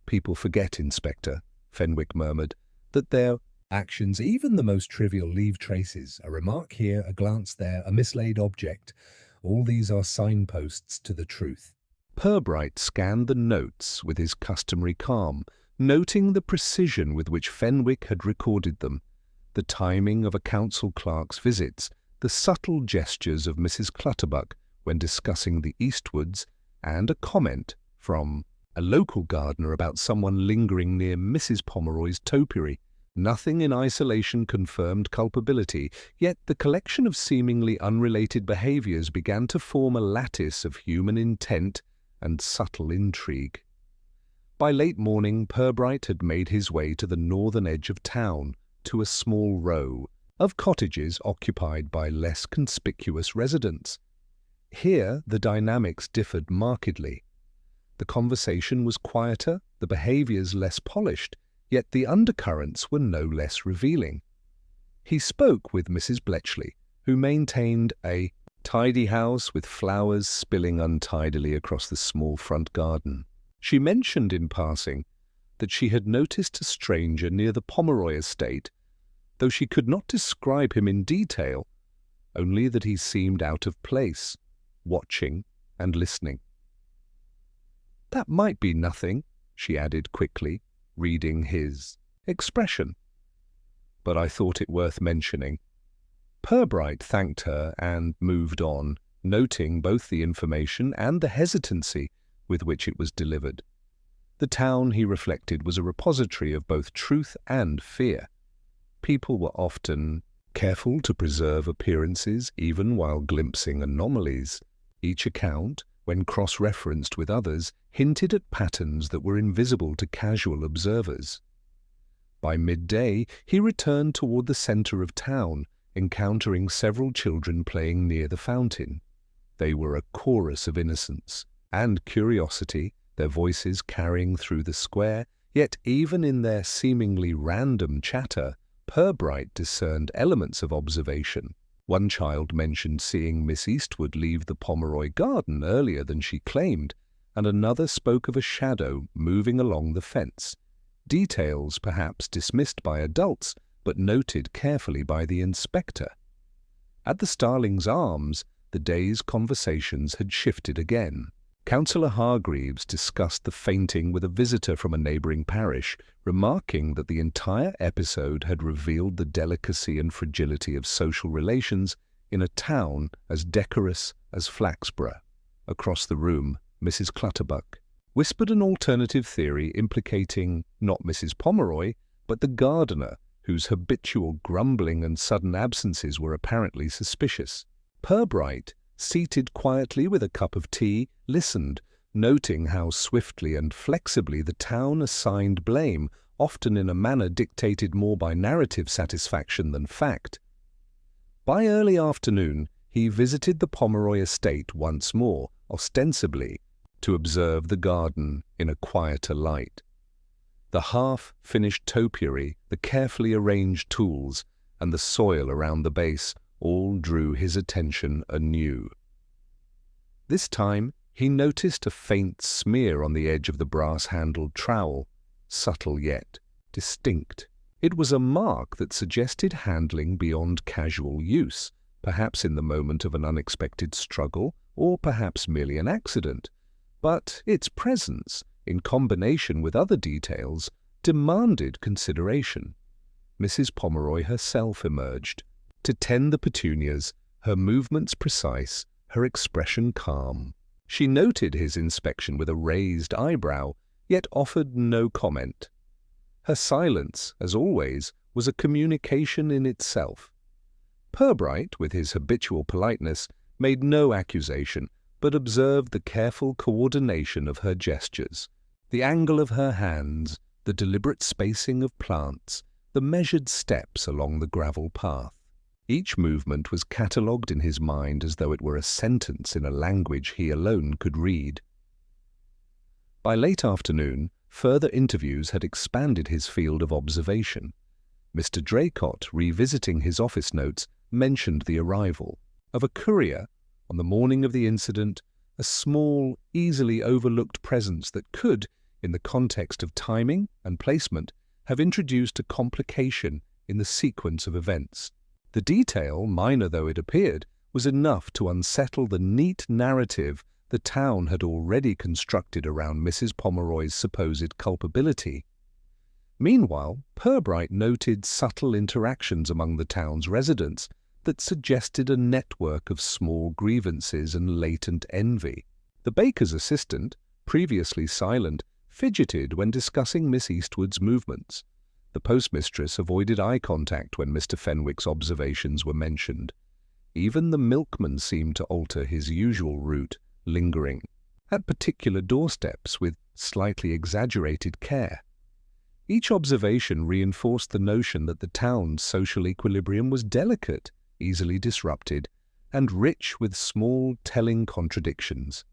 "People forget, Inspector," Fenwick murmured, "that their actions, even the most trivial, leave traces. A remark here, a glance there, a mislaid object. All these are signposts to the truth." Purbright scanned the notes with his customary calm, noting the precision with which Fenwick had recorded them, the timing of a council clerk's visits, the subtle gestures of Mrs. Clutterbuck when discussing the Eastwoods, and a comment from a local gardener about someone lingering near Mrs. Pomeroy's topiary. Nothing in isolation confirmed culpability, yet the collection of seemingly unrelated behaviors began to form a lattice of human intent and subtle intrigue. By late morning, Purbright had made his way to the northern edge of town, to a small row of cottages occupied by less conspicuous residents. Here, the dynamics differed markedly. The conversation was quieter, the behaviors less polished, yet the undercurrents were no less revealing. He spoke with Mrs. Bletchley, who maintained a tidy house with flowers spilling untidily across the small front garden. She mentioned in passing that she had noticed a stranger near the Pomeroy estate, though she could not describe him in detail, only that he seemed out of place, watching and listening. "That might be nothing," she added quickly, reading his expression. "But I thought it worth mentioning." Purbright thanked her and moved on, noting both the information and the hesitancy with which it was delivered. The town, he reflected, was a repository of both truth and fear. People were often careful to preserve appearances even while glimpsing anomalies. Each account, when cross-referenced with others, hinted at patterns that were invisible to casual observers. By midday, he returned toward the center of town, encountering several children playing near the fountain. They were a chorus of innocence and curiosity, their voices carrying through the square, yet even in their seemingly random chatter, Purbright discerned elements of observation. One child mentioned seeing Miss Eastwood leave the Pomeroy garden earlier than she claimed, and another spoke of a shadow moving along the fence. Details perhaps dismissed by adults, but noted carefully by the inspector. At the Starlings' Arms, the day's conversations had shifted again. Councillor Hargreaves discussed the fainting with a visitor from a neighbouring parish, remarking that the entire episode had revealed the delicacy and fragility of social relations in a town as decorous as Flaxborough. Across the room, Mrs. Clutterbuck whispered an alternative theory implicating not Mrs. Pomeroy, but the gardener, whose habitual grumbling and sudden absences were apparently suspicious. Purbright, seated quietly with a cup of tea, listened, noting how swiftly and flexibly the town assigned blame, often in a manner dictated more by narrative satisfaction than fact. By early afternoon, he visited the Pomeroy estate once more, ostensibly to observe the garden in a quieter light. The half-finished topiary, the carefully arranged tools, and the soil around the base all drew his attention anew. This time, he noticed a faint smear on the edge of the brass-handled trowel, subtle yet distinct. It was a mark that suggested handling beyond casual use, perhaps in the moment of an unexpected struggle, or perhaps merely an accident. But its presence, in combination with other details, demanded consideration. Mrs. Pomeroy herself emerged, to tend the petunias, her movements precise, her expression calm. She noted his inspection with a raised eyebrow, yet offered no comment. Her silence, as always, was a communication in itself. Purbright, with his habitual politeness, made no accusation, but observed the careful coordination of her gestures, the angle of her hands, the deliberate spacing of plants, the measured steps along the gravel path. Each movement was catalogued in his mind as though it were a sentence in a language he alone could read. By late afternoon, further interviews had expanded his field of observation. Mr. Draycott, revisiting his office notes, mentioned the arrival of a courier on the morning of the incident, a small, easily overlooked presence that could, in the context of timing and placement, have introduced a complication in the sequence of events. The detail, minor though it appeared, was enough to unsettle the neat narrative the town had already constructed around Mrs. Pomeroy's supposed culpability. Meanwhile, Purbright noted subtle interactions among the town's residents that suggested a network of small grievances and latent envy. The baker's assistant, previously silent, fidgeted when discussing Miss Eastwood's movements. The postmistress avoided eye contact when Mr. Fenwick's observations were mentioned. Even the milkman seemed to alter his usual route, lingering at particular doorsteps with slightly exaggerated care. Each observation reinforced the notion that the town's social equilibrium was delicate, easily disrupted, and rich with small, telling contradictions.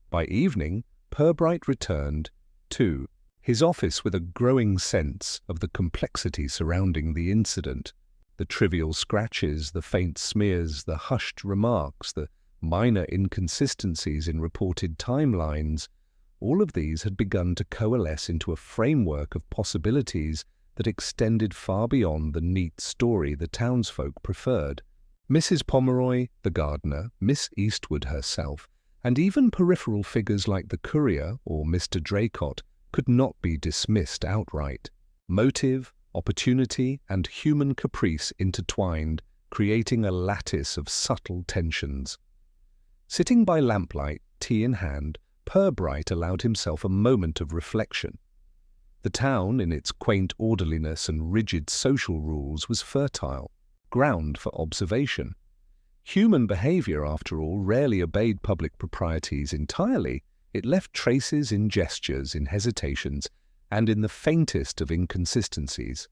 By evening, Purbright returned, too, his office with a growing sense of the complexity surrounding the incident. The trivial scratches, the faint smears, the hushed remarks, the minor inconsistencies in reported timelines, all of these had begun to coalesce into a framework of possibilities that extended far beyond the neat story the townsfolk preferred. Mrs. Pomeroy, the gardener, Miss Eastwood herself, and even peripheral figures like the courier or Mr. Draycott could not be dismissed outright. Motive, opportunity, and human caprice intertwined, creating a lattice of subtle tensions. Sitting by lamplight, tea in hand, Purbright allowed himself a moment of reflection. The town, in its quaint orderliness and rigid social rules, was fertile ground for observation. Human behavior, after all, rarely obeyed public proprieties entirely. It left traces in gestures, in hesitations, and in the faintest of inconsistencies.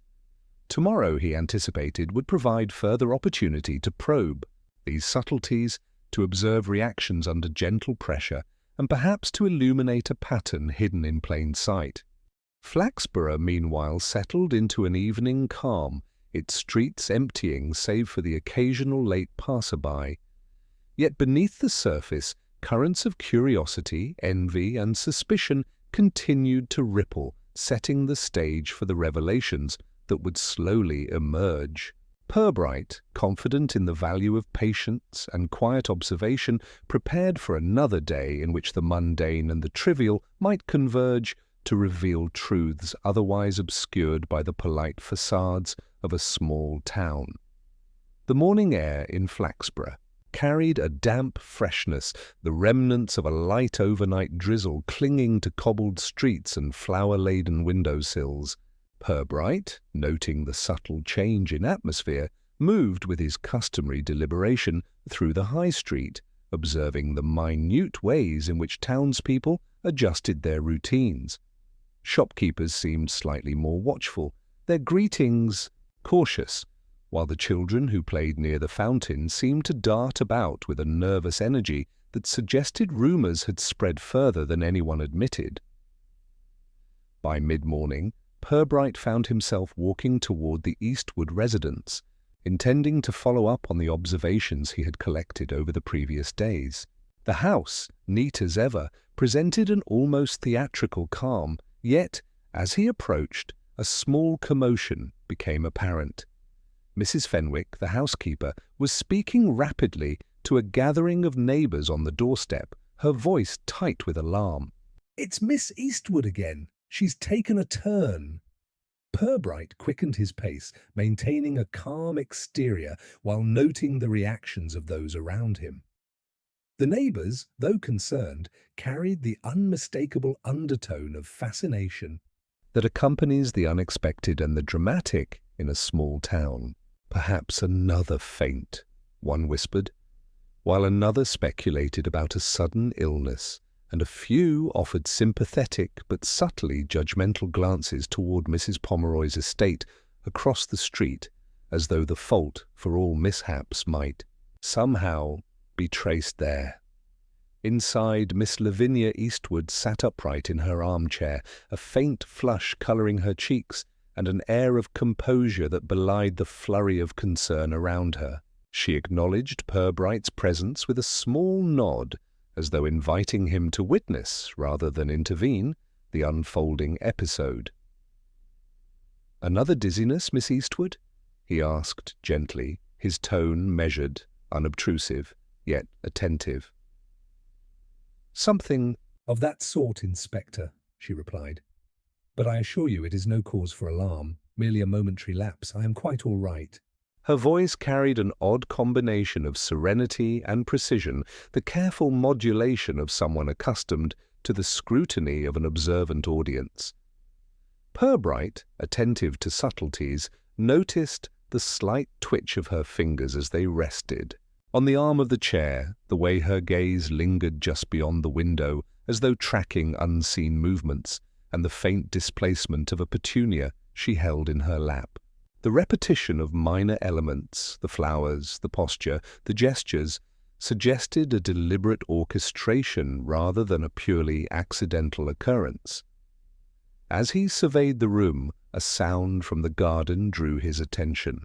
Tomorrow, he anticipated, would provide further opportunity to probe these subtleties, to observe reactions under gentle pressure, and perhaps to illuminate a pattern hidden in plain sight. Flaxborough, meanwhile, settled into an evening calm, its streets emptying save for the occasional late passer-by. Yet beneath the surface, currents of curiosity, envy, and suspicion continued to ripple, setting the stage for the revelations that would slowly emerge. Purbright, confident in the value of patience and quiet observation, prepared for another day in which the mundane and the trivial might converge to reveal truths otherwise obscured by the polite facades of a small town. The morning air in Flaxborough carried a damp freshness, the remnants of a light overnight drizzle clinging to cobbled streets and flower-laden windowsills. Purbright, noting the subtle change in atmosphere, moved with his customary deliberation through the high street, observing the minute ways in which townspeople adjusted their routines. Shopkeepers seemed slightly more watchful, their greetings cautious, while the children who played near the fountain seemed to dart about with a nervous energy that suggested rumours had spread further than anyone admitted. By mid-morning, Purbright found himself walking toward the Eastwood residence, intending to follow up on the observations he had collected over the previous days. The house, neat as ever, presented an almost theatrical calm, yet, as he approached, a small commotion became apparent. Mrs. Fenwick, the housekeeper, was speaking rapidly to a gathering of neighbours on the doorstep, her voice tight with alarm. "It's Miss Eastwood again. She's taken a turn." Purbright quickened his pace, maintaining a calm exterior while noting the reactions of those around him. The neighbours, though concerned, carried the unmistakable undertone of fascination that accompanies the unexpected and the dramatic in a small town. "Perhaps another faint," one whispered, while another speculated about a sudden illness, and a few offered sympathetic but subtly judgmental glances toward Mrs. Pomeroy's estate across the street, as though the fault for all mishaps might somehow be traced there. Inside, Miss Lavinia Eastwood sat upright in her armchair, a faint flush colouring her cheeks, and an air of composure that belied the flurry of concern around her. She acknowledged Purbright's presence with a small nod, as though inviting him to witness, rather than intervene, the unfolding episode. "Another dizziness, Miss Eastwood?" he asked gently, his tone measured, unobtrusive, yet attentive. "Something of that sort, Inspector," she replied. "But I assure you it is no cause for alarm, merely a momentary lapse. I am quite all right." Her voice carried an odd combination of serenity and precision, the careful modulation of someone accustomed to the scrutiny of an observant audience. Purbright, attentive to subtleties, noticed the slight twitch of her fingers as they rested on the arm of the chair, the way her gaze lingered just beyond the window, as though tracking unseen movements, and the faint displacement of a petunia she held in her lap. The repetition of minor elements, the flowers, the posture, the gestures, suggested a deliberate orchestration rather than a purely accidental occurrence. As he surveyed the room, a sound from the garden drew his attention.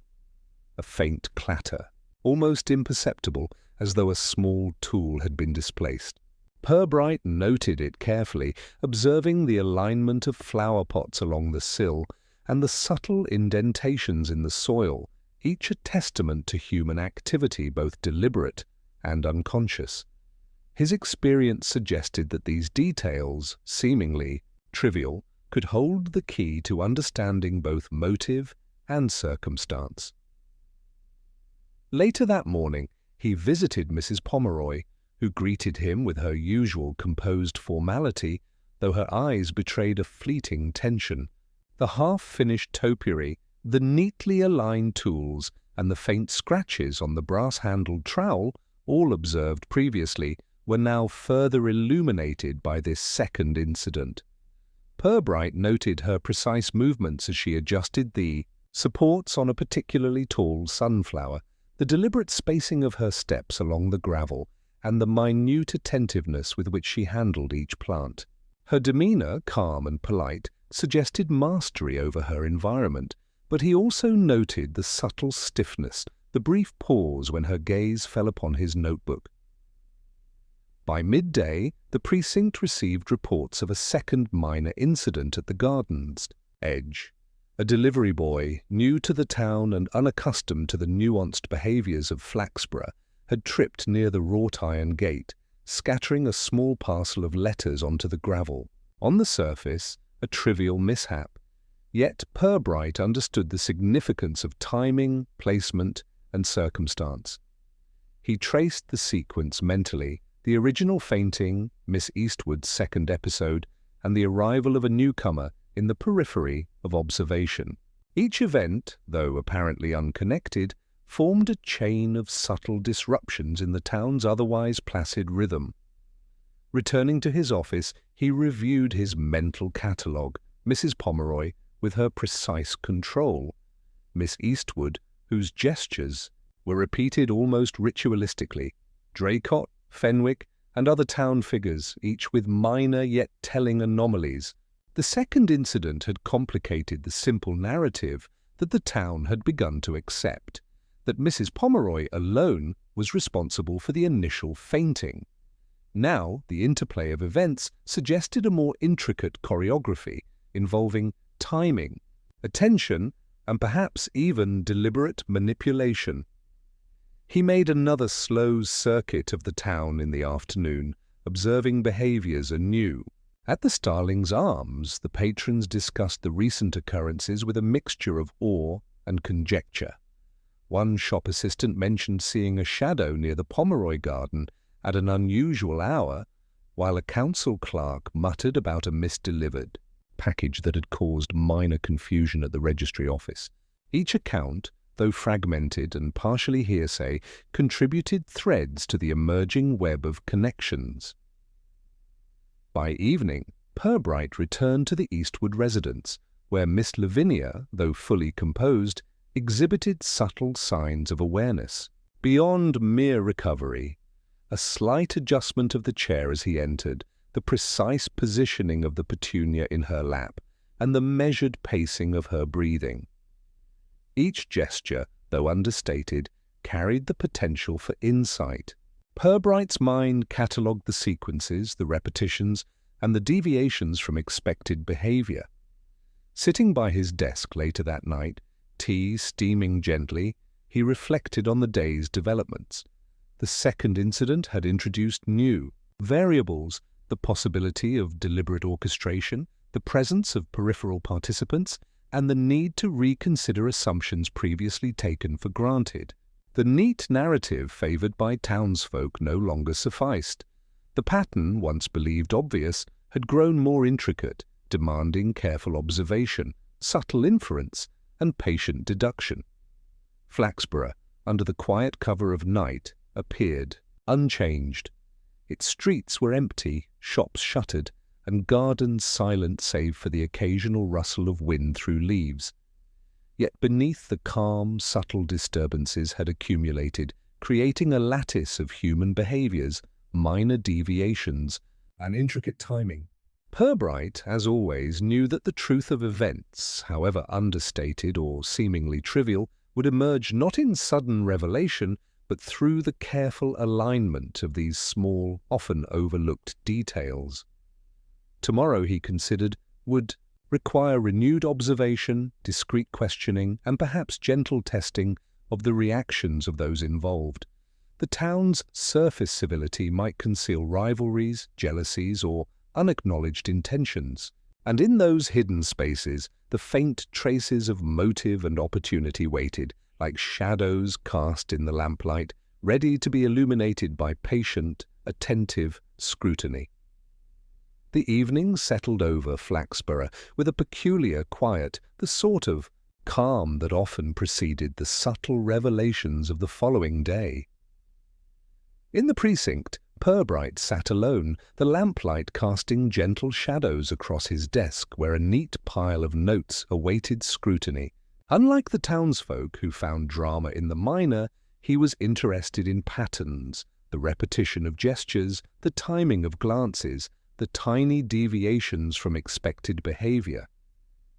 A faint clatter, almost imperceptible, as though a small tool had been displaced. Purbright noted it carefully, observing the alignment of flower pots along the sill and the subtle indentations in the soil, each a testament to human activity, both deliberate and unconscious. His experience suggested that these details, seemingly trivial, could hold the key to understanding both motive and circumstance. Later that morning, he visited Mrs. Pomeroy, who greeted him with her usual composed formality, though her eyes betrayed a fleeting tension. The half-finished topiary, the neatly aligned tools, and the faint scratches on the brass-handled trowel, all observed previously, were now further illuminated by this second incident. Purbright noted her precise movements as she adjusted the supports on a particularly tall sunflower, the deliberate spacing of her steps along the gravel, and the minute attentiveness with which she handled each plant. Her demeanor, calm and polite, suggested mastery over her environment, but he also noted the subtle stiffness, the brief pause when her gaze fell upon his notebook. By midday, the precinct received reports of a second minor incident at the garden's edge. A delivery boy, new to the town and unaccustomed to the nuanced behaviors of Flaxborough, had tripped near the wrought-iron gate, scattering a small parcel of letters onto the gravel. On the surface, a trivial mishap. Yet Purbright understood the significance of timing, placement, and circumstance. He traced the sequence mentally, the original fainting, Miss Eastwood's second episode, and the arrival of a newcomer in the periphery of observation. Each event, though apparently unconnected, formed a chain of subtle disruptions in the town's otherwise placid rhythm. Returning to his office, he reviewed his mental catalogue, Mrs. Pomeroy, with her precise control, Miss Eastwood, whose gestures were repeated almost ritualistically, Draycott, Fenwick, and other town figures, each with minor yet telling anomalies. The second incident had complicated the simple narrative that the town had begun to accept, that Mrs. Pomeroy alone was responsible for the initial fainting. Now, the interplay of events suggested a more intricate choreography involving timing, attention, and perhaps even deliberate manipulation. He made another slow circuit of the town in the afternoon, observing behaviors anew. At the Starlings' Arms, the patrons discussed the recent occurrences with a mixture of awe and conjecture. One shop assistant mentioned seeing a shadow near the Pomeroy garden at an unusual hour, while a council clerk muttered about a misdelivered package that had caused minor confusion at the registry office. Each account, though fragmented and partially hearsay, contributed threads to the emerging web of connections. By evening, Purbright returned to the Eastwood residence, where Miss Lavinia, though fully composed, exhibited subtle signs of awareness. Beyond mere recovery, a slight adjustment of the chair as he entered, the precise positioning of the petunia in her lap, and the measured pacing of her breathing. Each gesture, though understated, carried the potential for insight. Purbright's mind catalogued the sequences, the repetitions, and the deviations from expected behavior. Sitting by his desk later that night, tea steaming gently, he reflected on the day's developments. The second incident had introduced new variables, the possibility of deliberate orchestration, the presence of peripheral participants, and the need to reconsider assumptions previously taken for granted. The neat narrative favoured by townsfolk no longer sufficed. The pattern, once believed obvious, had grown more intricate, demanding careful observation, subtle inference, and patient deduction. Flaxborough, under the quiet cover of night, appeared unchanged. Its streets were empty, shops shuttered, and gardens silent save for the occasional rustle of wind through leaves. Yet beneath the calm, subtle disturbances had accumulated, creating a lattice of human behaviours, minor deviations, and intricate timing. Purbright, as always, knew that the truth of events, however understated or seemingly trivial, would emerge not in sudden revelation, but through the careful alignment of these small, often overlooked details. Tomorrow, he considered, would require renewed observation, discreet questioning, and perhaps gentle testing of the reactions of those involved. The town's surface civility might conceal rivalries, jealousies, or unacknowledged intentions, and in those hidden spaces the faint traces of motive and opportunity waited, like shadows cast in the lamplight, ready to be illuminated by patient, attentive scrutiny. The evening settled over Flaxborough with a peculiar quiet, the sort of calm that often preceded the subtle revelations of the following day. In the precinct, Purbright sat alone, the lamplight casting gentle shadows across his desk where a neat pile of notes awaited scrutiny. Unlike the townsfolk who found drama in the minor, he was interested in patterns, the repetition of gestures, the timing of glances, the tiny deviations from expected behavior.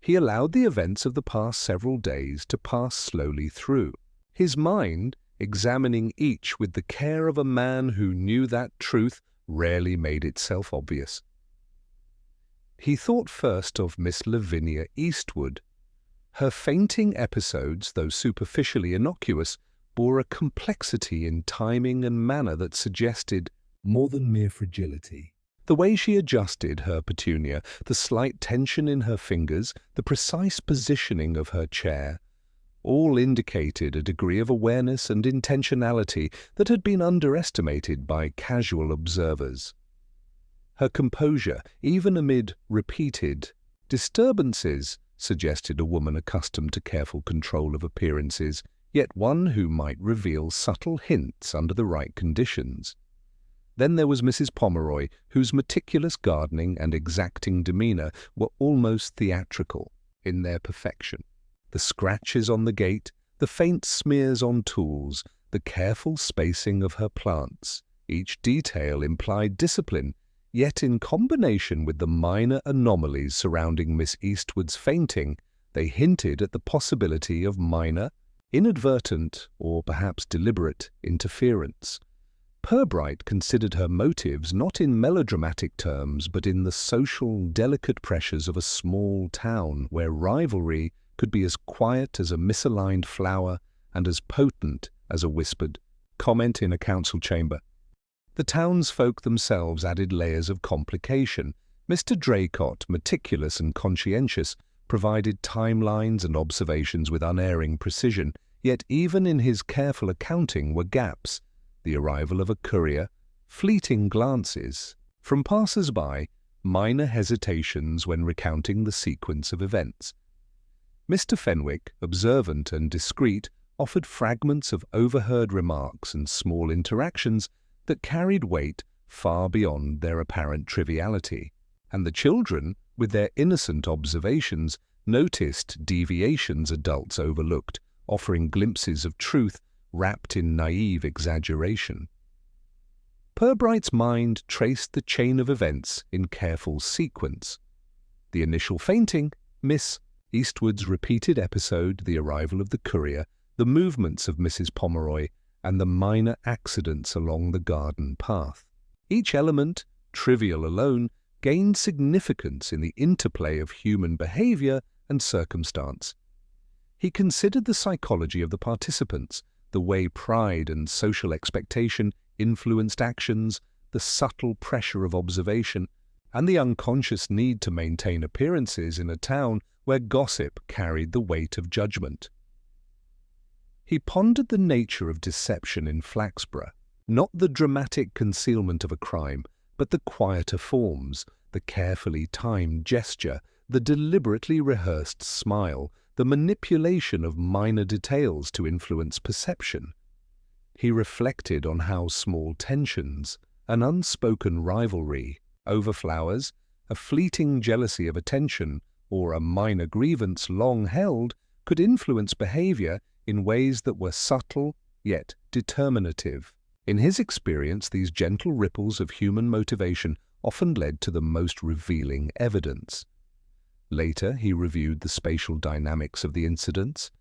He allowed the events of the past several days to pass slowly through, his mind examining each with the care of a man who knew that truth rarely made itself obvious. He thought first of Miss Lavinia Eastwood. Her fainting episodes, though superficially innocuous, bore a complexity in timing and manner that suggested more than mere fragility. The way she adjusted her petunia, the slight tension in her fingers, the precise positioning of her chair, all indicated a degree of awareness and intentionality that had been underestimated by casual observers. Her composure, even amid repeated disturbances, suggested a woman accustomed to careful control of appearances, yet one who might reveal subtle hints under the right conditions. Then there was Mrs. Pomeroy, whose meticulous gardening and exacting demeanour were almost theatrical in their perfection. The scratches on the gate, the faint smears on tools, the careful spacing of her plants, each detail implied discipline, yet in combination with the minor anomalies surrounding Miss Eastwood's fainting, they hinted at the possibility of minor, inadvertent, or perhaps deliberate interference. Purbright considered her motives not in melodramatic terms, but in the social, delicate pressures of a small town where rivalry could be as quiet as a misaligned flower and as potent as a whispered comment in a council chamber. The townsfolk themselves added layers of complication. Mr. Draycott, meticulous and conscientious, provided timelines and observations with unerring precision, yet even in his careful accounting were gaps: the arrival of a courier, fleeting glances from passers-by, minor hesitations when recounting the sequence of events. Mr. Fenwick, observant and discreet, offered fragments of overheard remarks and small interactions that carried weight far beyond their apparent triviality, and the children, with their innocent observations, noticed deviations adults overlooked, offering glimpses of truth wrapped in naive exaggeration. Purbright's mind traced the chain of events in careful sequence. The initial fainting, Miss Eastwood's repeated episode, the arrival of the courier, the movements of Mrs. Pomeroy, and the minor accidents along the garden path. Each element, trivial alone, gained significance in the interplay of human behavior and circumstance. He considered the psychology of the participants, the way pride and social expectation influenced actions, the subtle pressure of observation, and the unconscious need to maintain appearances in a town where gossip carried the weight of judgment. He pondered the nature of deception in Flaxborough, not the dramatic concealment of a crime, but the quieter forms, the the carefully timed gesture, the deliberately rehearsed smile, the manipulation of minor details to influence perception. He reflected on how small tensions, an unspoken rivalry over flowers, a fleeting jealousy of attention, or a minor grievance long held, could influence behavior in ways that were subtle yet determinative. In his experience, these gentle ripples of human motivation often led to the most revealing evidence. Later, he reviewed the spatial dynamics of the incidents,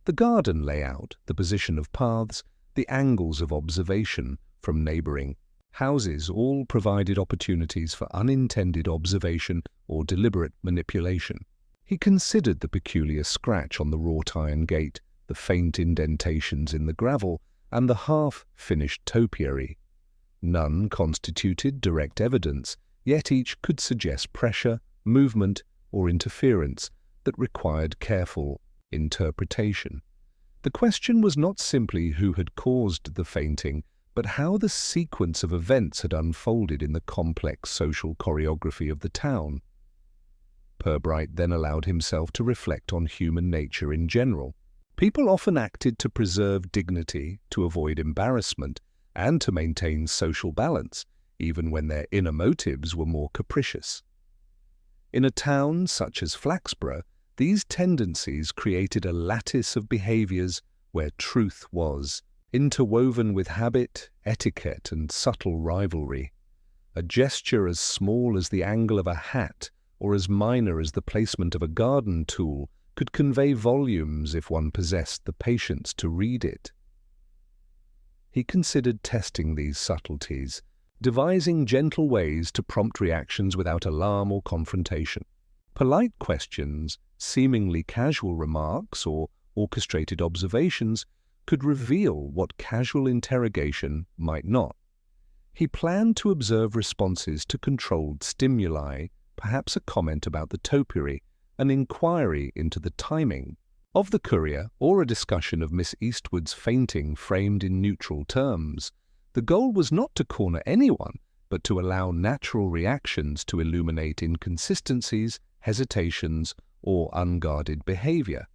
the garden layout, the position of paths, the angles of observation from neighboring houses all provided opportunities for unintended observation or deliberate manipulation. He considered the peculiar scratch on the wrought iron gate, the faint indentations in the gravel, and the half-finished topiary. None constituted direct evidence, yet each could suggest pressure, movement, or interference that required careful interpretation. The question was not simply who had caused the fainting, but how the sequence of events had unfolded in the complex social choreography of the town. Purbright then allowed himself to reflect on human nature in general. People often acted to preserve dignity, to avoid embarrassment, and to maintain social balance, even when their inner motives were more capricious. In a town such as Flaxborough, these tendencies created a lattice of behaviors where truth was, interwoven with habit, etiquette, and subtle rivalry. A gesture as small as the angle of a hat or as minor as the placement of a garden tool could convey volumes if one possessed the patience to read it. He considered testing these subtleties, devising gentle ways to prompt reactions without alarm or confrontation. Polite questions, seemingly casual remarks, or orchestrated observations could reveal what casual interrogation might not. He planned to observe responses to controlled stimuli, perhaps a comment about the topiary, an inquiry into the timing of the courier, or a discussion of Miss Eastwood's fainting framed in neutral terms. The goal was not to corner anyone, but to allow natural reactions to illuminate inconsistencies, hesitations, or unguarded behavior.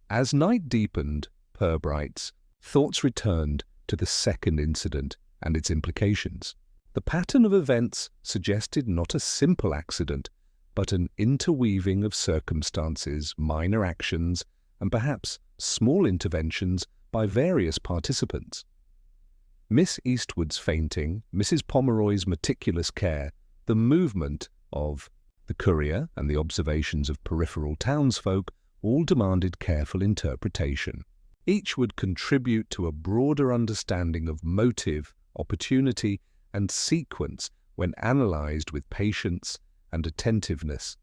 As night deepened, Purbright's thoughts returned to the second incident and its implications. The pattern of events suggested not a simple accident, but an interweaving of circumstances, minor actions, and perhaps small interventions by various participants. Miss Eastwood's fainting, Mrs. Pomeroy's meticulous care, the movement of the courier, and the observations of peripheral townsfolk all demanded careful interpretation. Each would contribute to a broader understanding of motive, opportunity, and sequence when analyzed with patience and attentiveness.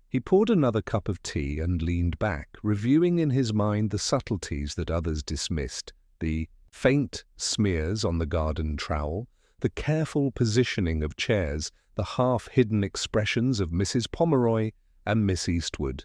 He poured another cup of tea and leaned back, reviewing in his mind the subtleties that others dismissed, the faint smears on the garden trowel, the careful positioning of chairs, the half-hidden expressions of Mrs. Pomeroy and Miss Eastwood.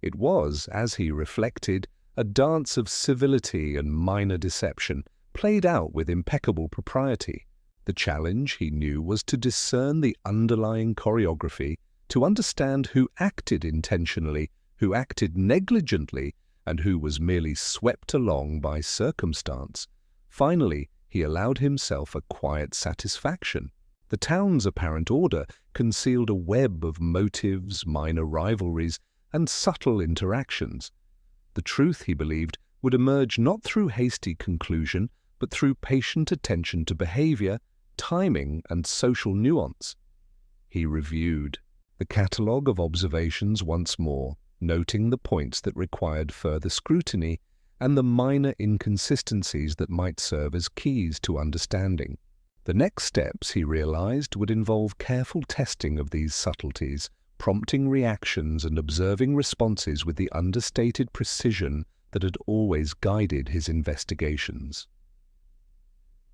It was, as he reflected, a dance of civility and minor deception, played out with impeccable propriety. The challenge, he knew, was to discern the underlying choreography, to understand who acted intentionally, who acted negligently, and who was merely swept along by circumstance. Finally, he allowed himself a quiet satisfaction. The town's apparent order concealed a web of motives, minor rivalries, and subtle interactions. The truth, he believed, would emerge not through hasty conclusion, but through patient attention to behavior, timing, and social nuance. He reviewed the catalogue of observations once more, noting the points that required further scrutiny and the minor inconsistencies that might serve as keys to understanding. The next steps, he realized, would involve careful testing of these subtleties, prompting reactions and observing responses with the understated precision that had always guided his investigations.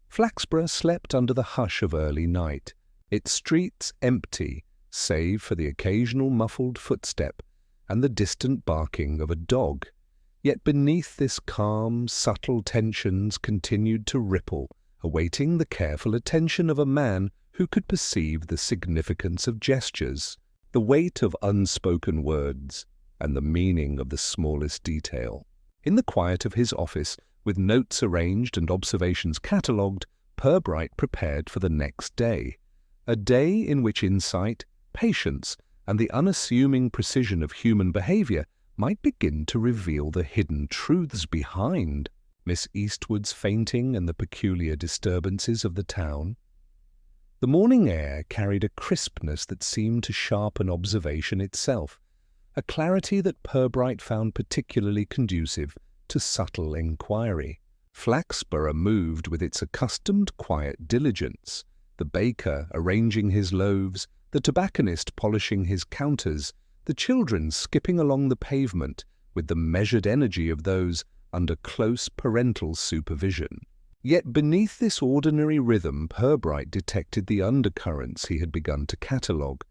Flaxborough slept under the hush of early night, its streets empty, save for the occasional muffled footstep and the distant barking of a dog. Yet beneath this calm, subtle tensions continued to ripple, awaiting the careful attention of a man who could perceive the significance of gestures, the weight of unspoken words, and the meaning of the smallest detail. In the quiet of his office, with notes arranged and observations catalogued, Purbright prepared for the next day, a day in which insight, patience, and the unassuming precision of human behavior might begin to reveal the hidden truths behind Miss Eastwood's fainting and the peculiar disturbances of the town. The morning air carried a crispness that seemed to sharpen observation itself, a clarity that Purbright found particularly conducive to subtle inquiry. Flaxborough moved with its accustomed quiet diligence, the baker arranging his loaves, the tobacconist polishing his counters, the children skipping along the pavement with the measured energy of those under close parental supervision. Yet beneath this ordinary rhythm Purbright detected the undercurrents he had begun to catalogue: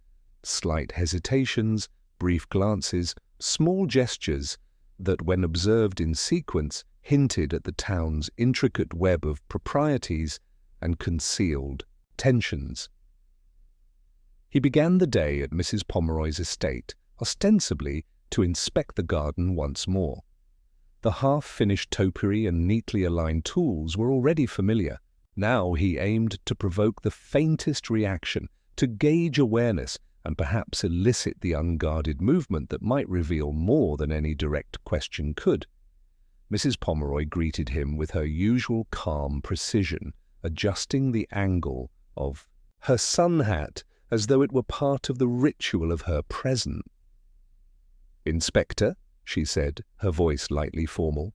slight hesitations, brief glances, small gestures that, when observed in sequence, hinted at the town's intricate web of proprieties and concealed tensions. He began the day at Mrs. Pomeroy's estate, ostensibly to inspect the garden once more. The half-finished topiary and neatly aligned tools were already familiar. Now he aimed to provoke the faintest reaction, to gauge awareness, and perhaps elicit the unguarded movement that might reveal more than any direct question could. Mrs. Pomeroy greeted him with her usual calm precision, adjusting the angle of her sun hat as though it were part of the ritual of her present. "Inspector," she said, her voice lightly formal,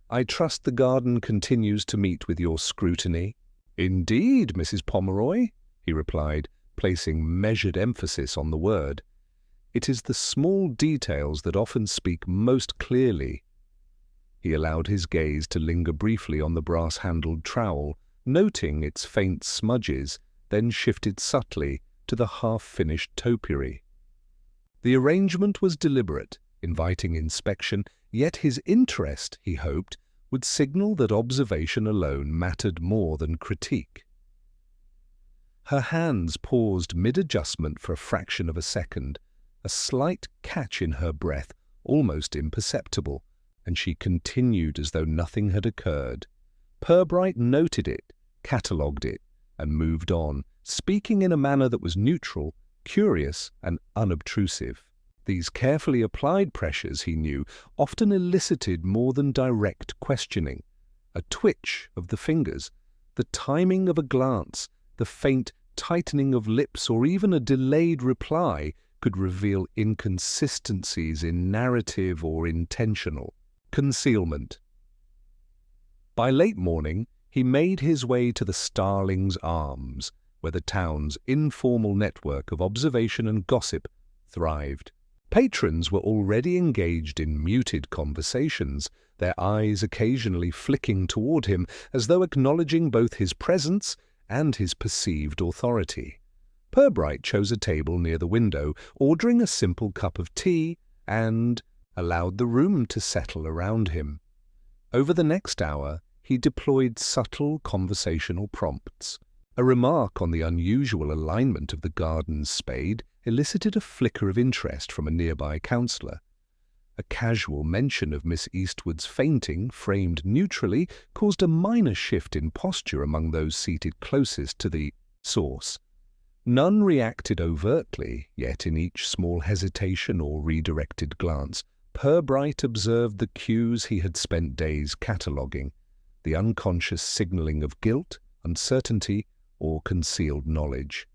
"I trust the garden continues to meet with your scrutiny." "Indeed, Mrs. Pomeroy," he replied, placing measured emphasis on the word. "It is the small details that often speak most clearly." He allowed his gaze to linger briefly on the brass-handled trowel, noting its faint smudges, then shifted subtly to the half-finished topiary. The arrangement was deliberate, inviting inspection, yet his interest, he hoped, would signal that observation alone mattered more than critique. Her hands paused mid-adjustment for a fraction of a second, a slight catch in her breath, almost imperceptible, and she continued as though nothing had occurred. Purbright noted it, catalogued it, and moved on, speaking in a manner that was neutral, curious, and unobtrusive. These carefully applied pressures, he knew, often elicited more than direct questioning. A twitch of the fingers, the timing of a glance, the faint tightening of lips, or even a delayed reply could reveal inconsistencies in narrative or intentional concealment. By late morning, he made his way to the Starling's Arms, where the town's informal network of observation and gossip thrived. Patrons were already engaged in muted conversations, their eyes occasionally flicking toward him as though acknowledging both his presence and his perceived authority. Purbright chose a table near the window, ordering a simple cup of tea, and allowed the room to settle around him. Over the next hour, he deployed subtle conversational prompts. A remark on the unusual alignment of the garden's spade elicited a flicker of interest from a nearby counsellor. A casual mention of Miss Eastwood's fainting, framed neutrally, caused a minor shift in posture among those seated closest to the source. None reacted overtly, yet in each small hesitation or redirected glance, Purbright observed the cues he had spent days cataloguing, the unconscious signalling of guilt, uncertainty, or concealed knowledge.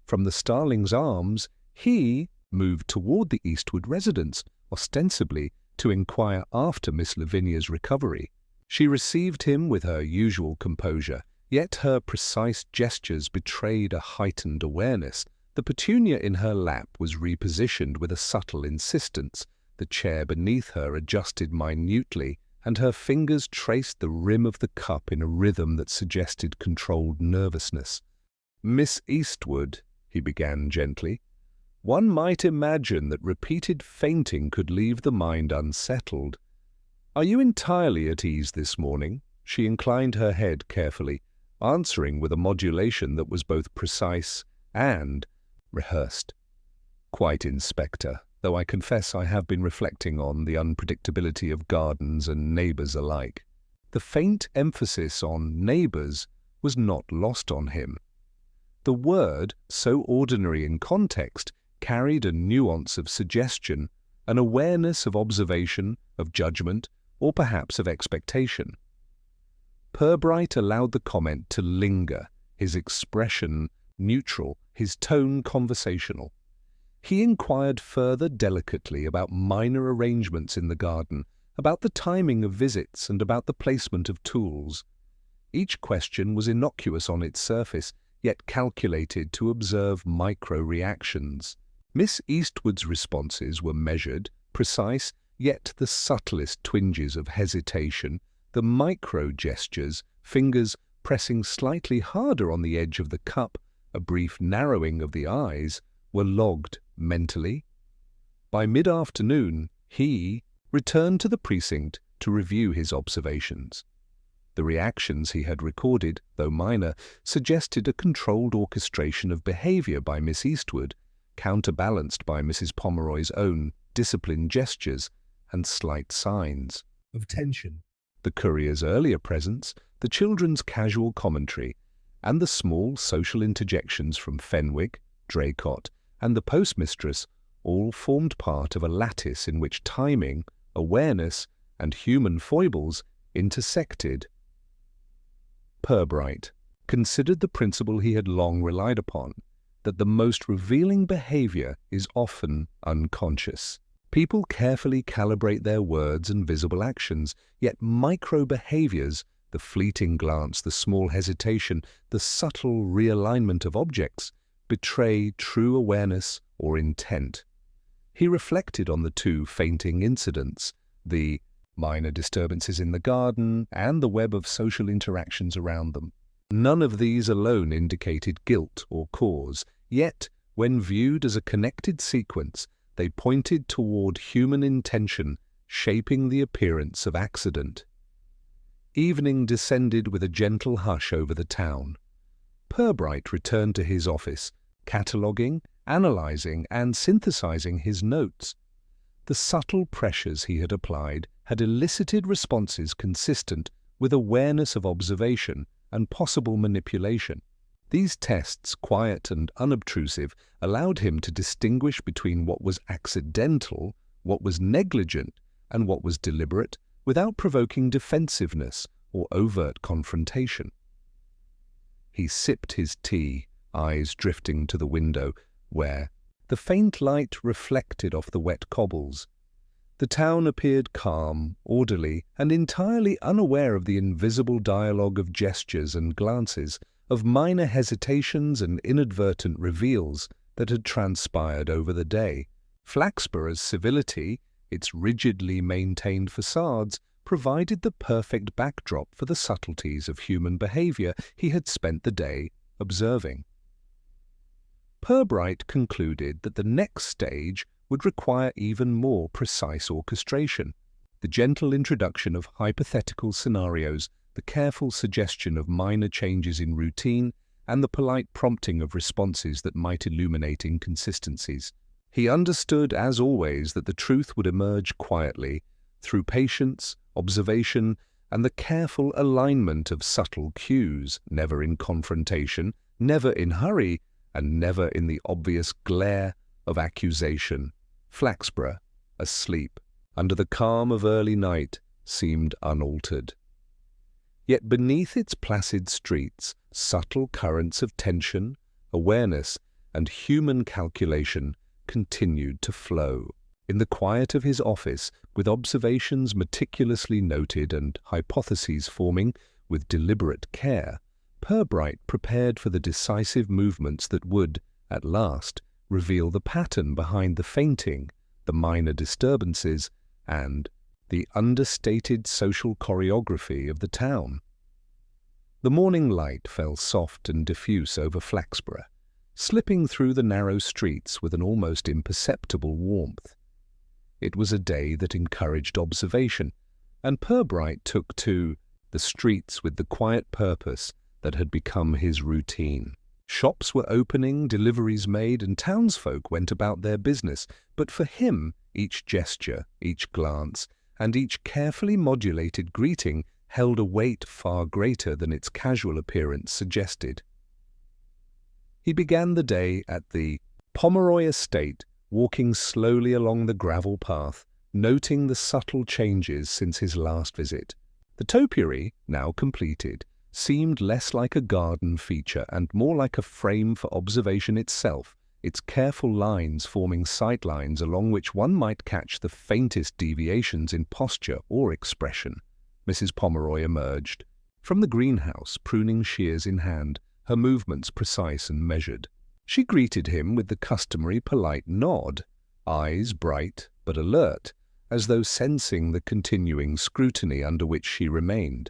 From the Starling's Arms, he moved toward the Eastwood residence, ostensibly to inquire after Miss Lavinia's recovery. She received him with her usual composure, yet her precise gestures betrayed a heightened awareness. The petunia in her lap was repositioned with a subtle insistence, the chair beneath her adjusted minutely, and her fingers traced the rim of the cup in a rhythm that suggested controlled nervousness. "Miss Eastwood," he began gently, "one might imagine that repeated fainting could leave the mind unsettled. Are you entirely at ease this morning?" She inclined her head carefully. answering with a modulation that was both precise and rehearsed. "Quite, Inspector, though I confess I have been reflecting on the unpredictability of gardens and neighbours alike." The faint emphasis on neighbours was not lost on him. The word, so ordinary in context, carried a nuance of suggestion, an awareness of observation, of judgment, or perhaps of expectation. Purbright allowed the comment to linger, his expression neutral, his tone conversational. He inquired further delicately about minor arrangements in the garden, about the timing of visits, and about the placement of tools. Each question was innocuous on its surface, yet calculated to observe micro-reactions. Miss Eastwood's responses were measured, precise, yet the subtlest twinges of hesitation, the micro-gestures, fingers pressing slightly harder on the edge of the cup, a brief narrowing of the eyes, were logged mentally. By mid-afternoon, he returned to the precinct to review his observations. The reactions he had recorded, though minor, suggested a controlled orchestration of behavior by Miss Eastwood, counterbalanced by Mrs. Pomeroy's own disciplined gestures and slight signs of tension. The courier's earlier presence, the children's casual commentary, and the small social interjections from Fenwick, Draycott, and the postmistress all formed part of a lattice in which timing, awareness, and human foibles intersected. Purbright considered the principle he had long relied upon, that the most revealing behavior is often unconscious. People carefully calibrate their words and visible actions, yet micro-behaviors, the fleeting glance, the small hesitation, the subtle realignment of objects, betray true awareness or intent. He reflected on the two fainting incidents, the minor disturbances in the garden and the web of social interactions around them. None of these alone indicated guilt or cause, yet, when viewed as a connected sequence, they pointed toward human intention shaping the appearance of accident. Evening descended with a gentle hush over the town. Purbright returned to his office, cataloguing, analyzing, and synthesizing his notes. The subtle pressures he had applied had elicited responses consistent with awareness of observation and possible manipulation. These tests, quiet and unobtrusive, allowed him to distinguish between what was accidental, what was negligent, and what was deliberate, without provoking defensiveness or overt confrontation. He sipped his tea, eyes drifting to the window, where the faint light reflected off the wet cobbles. The town appeared calm, orderly, and entirely unaware of the invisible dialogue of gestures and glances, of minor hesitations and inadvertent reveals that had transpired over the day. Flaxborough's civility, its rigidly maintained facades, provided the perfect backdrop for the subtleties of human behavior he had spent the day observing. Purbright concluded that the next stage would require even more precise orchestration. The gentle introduction of hypothetical scenarios, the careful suggestion of minor changes in routine, and the polite prompting of responses that might illuminate inconsistencies. He understood, as always, that the truth would emerge quietly, through patience, observation, and the careful alignment of subtle cues, never in confrontation, never in hurry, and never in the obvious glare of accusation. Flaxborough, asleep, under the calm of early night, seemed unaltered. Yet beneath its placid streets, subtle currents of tension, awareness, and human calculation continued to flow. In the quiet of his office, with observations meticulously noted and hypotheses forming with deliberate care, Purbright prepared for the decisive movements that would, at last, reveal the pattern behind the fainting, the minor disturbances, and the understated social choreography of the town. The morning light fell soft and diffuse over Flaxborough, slipping through the narrow streets with an almost imperceptible warmth. It was a day that encouraged observation, and Purbright took to the streets with the quiet purpose that had become his routine. Shops were opening, deliveries made, and townsfolk went about their business, but for him, each gesture, each glance, and each carefully modulated greeting held a weight far greater than its casual appearance suggested. He began the day at the Pomeroy estate, walking slowly along the gravel path, noting the subtle changes since his last visit. The topiary, now completed, seemed less like a garden feature and more like a frame for observation itself, its careful lines forming sightlines along which one might catch the faintest deviations in posture or expression. Mrs. Pomeroy emerged from the greenhouse, pruning shears in hand, her movements precise and measured. She greeted him with the customary polite nod, eyes bright but alert, as though sensing the continuing scrutiny under which she remained.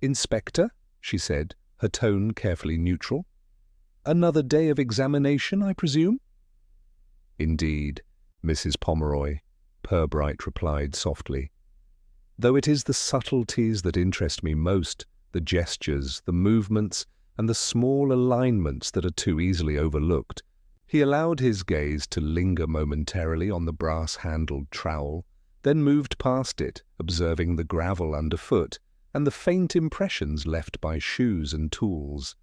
"Inspector," she said, her tone carefully neutral. "Another day of examination, I presume?" "Indeed, Mrs. Pomeroy," Purbright replied softly. "Though it is the subtleties that interest me most, the gestures, the movements, and the small alignments that are too easily overlooked." He allowed his gaze to linger momentarily on the brass-handled trowel, then moved past it, observing the gravel underfoot and the faint impressions left by shoes and tools.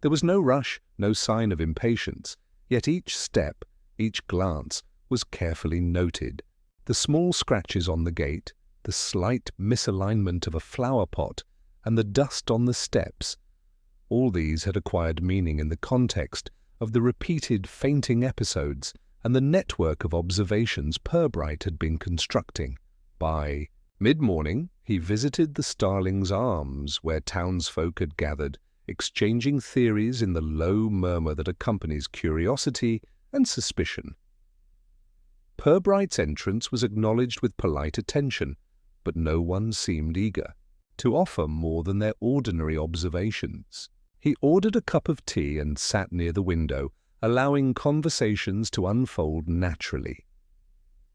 There was no rush, no sign of impatience, yet each step, each glance was carefully noted. The small scratches on the gate, the slight misalignment of a flower pot, and the dust on the steps, all these had acquired meaning in the context of the repeated fainting episodes and the network of observations Purbright had been constructing. By mid-morning, he visited the Starling's Arms, where townsfolk had gathered, exchanging theories in the low murmur that accompanies curiosity and suspicion. Purbright's entrance was acknowledged with polite attention, but no one seemed eager to offer more than their ordinary observations. He ordered a cup of tea and sat near the window, allowing conversations to unfold naturally.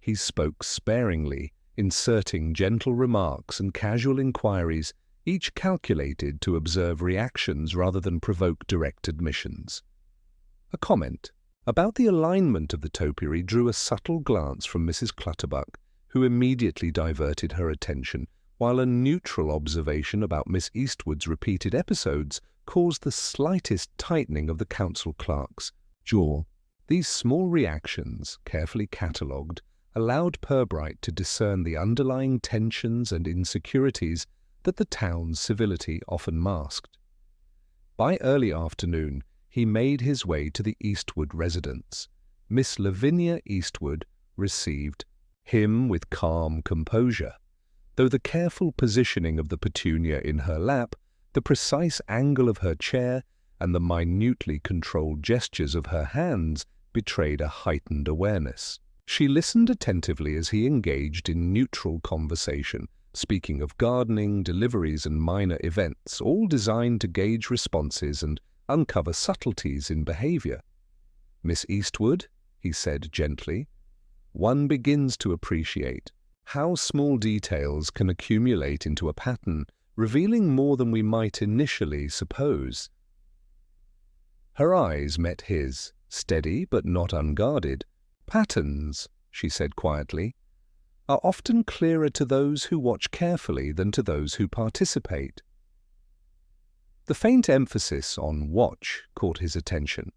He spoke sparingly, inserting gentle remarks and casual inquiries, each calculated to observe reactions rather than provoke direct admissions. A comment about the alignment of the topiary drew a subtle glance from Mrs. Clutterbuck, who immediately diverted her attention, while a neutral observation about Miss Eastwood's repeated episodes caused the slightest tightening of the council clerk's jaw. These small reactions, carefully catalogued, allowed Purbright to discern the underlying tensions and insecurities that the town's civility often masked. By early afternoon, he made his way to the Eastwood residence. Miss Lavinia Eastwood received him with calm composure, though the careful positioning of the petunia in her lap, the precise angle of her chair, and the minutely controlled gestures of her hands betrayed a heightened awareness. She listened attentively as he engaged in neutral conversation, speaking of gardening, deliveries, and minor events, all designed to gauge responses and uncover subtleties in behavior. "Miss Eastwood," he said gently, "one begins to appreciate how small details can accumulate into a pattern, revealing more than we might initially suppose." Her eyes met his, steady but not unguarded. "Patterns," she said quietly, "are often clearer to those who watch carefully than to those who participate." The faint emphasis on watch caught his attention.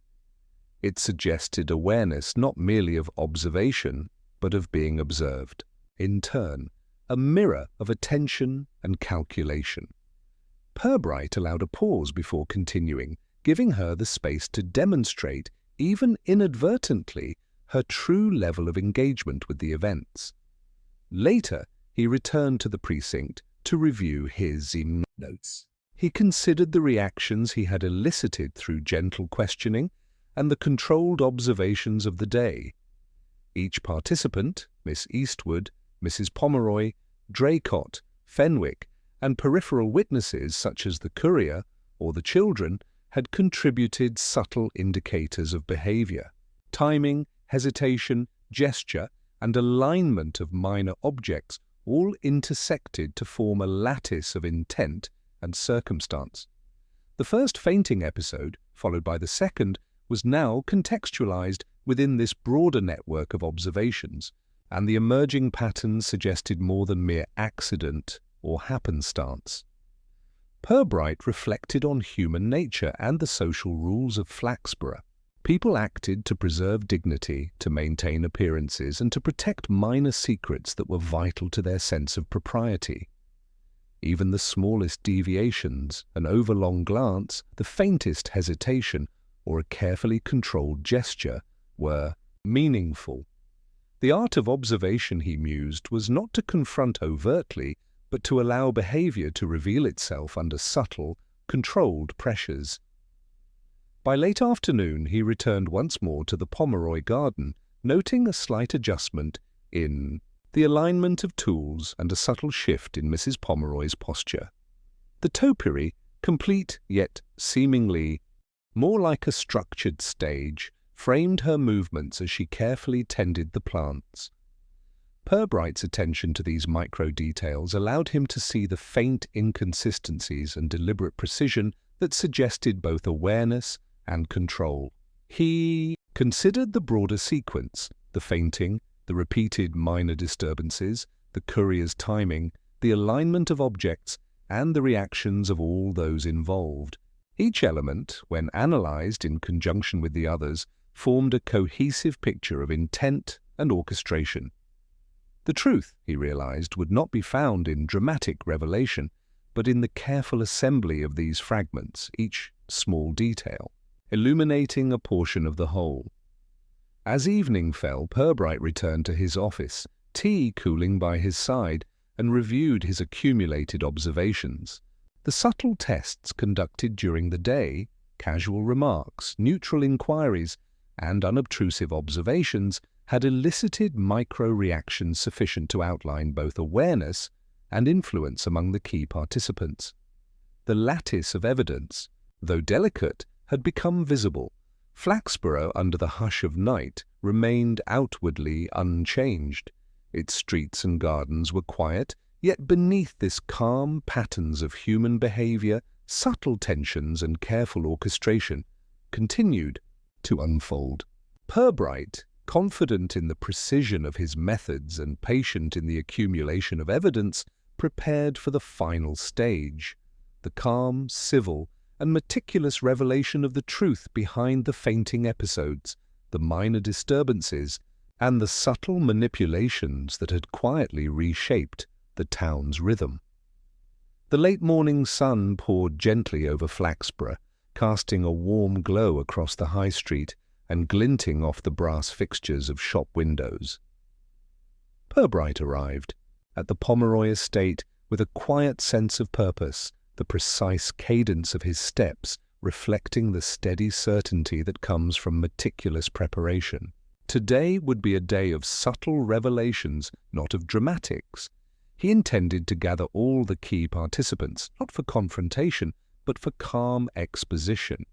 It suggested awareness not merely of observation, but of being observed. In turn, a mirror of attention and calculation. Purbright allowed a pause before continuing, giving her the space to demonstrate, even inadvertently, her true level of engagement with the events. Later, he returned to the precinct to review his notes. He considered the reactions he had elicited through gentle questioning and the controlled observations of the day. Each participant, Miss Eastwood, Mrs. Pomeroy, Draycott, Fenwick, and peripheral witnesses such as the courier or the children had contributed subtle indicators of behavior. Timing, hesitation, gesture, and alignment of minor objects all intersected to form a lattice of intent and circumstance. The first fainting episode, followed by the second, was now contextualized within this broader network of observations, and the emerging patterns suggested more than mere accident or happenstance. Purbright reflected on human nature and the social rules of Flaxborough. People acted to preserve dignity, to maintain appearances, and to protect minor secrets that were vital to their sense of propriety. Even the smallest deviations, an overlong glance, the faintest hesitation, or a carefully controlled gesture, were meaningful. The art of observation, he mused, was not to confront overtly, but to allow behavior to reveal itself under subtle, controlled pressures. By late afternoon, he returned once more to the Pomeroy garden, noting a slight adjustment in the alignment of tools and a subtle shift in Mrs. Pomeroy's posture. The topiary, complete yet seemingly more like a structured stage, framed her movements as she carefully tended the plants. Purbright's attention to these micro-details allowed him to see the faint inconsistencies and deliberate precision that suggested both awareness and control. He considered the broader sequence, the fainting, the repeated minor disturbances, the courier's timing, the alignment of objects, and the reactions of all those involved. Each element, when analyzed in conjunction with the others, formed a cohesive picture of intent and orchestration. The truth, he realized, would not be found in dramatic revelation, but in the careful assembly of these fragments, each small detail, illuminating a portion of the whole. As evening fell, Purbright returned to his office, tea cooling by his side, and reviewed his accumulated observations. The subtle tests conducted during the day, casual remarks, neutral inquiries, and unobtrusive observations had elicited micro-reactions sufficient to outline both awareness and influence among the key participants. The lattice of evidence, though delicate, had become visible. Flaxborough, under the hush of night, remained outwardly unchanged. Its streets and gardens were quiet, yet beneath this calm patterns of human behavior, subtle tensions and careful orchestration continued to unfold. Purbright, confident in the precision of his methods and patient in the accumulation of evidence, prepared for the final stage, the calm, civil, and meticulous revelation of the truth behind the fainting episodes, the minor disturbances, and the subtle manipulations that had quietly reshaped the town's rhythm. The late morning sun poured gently over Flaxborough, casting a warm glow across the high street and glinting off the brass fixtures of shop windows. Purbright arrived at the Pomeroy estate with a quiet sense of purpose, the precise cadence of his steps reflecting the steady certainty that comes from meticulous preparation. Today would be a day of subtle revelations, not of dramatics. He intended to gather all the key participants, not for confrontation, but for calm exposition.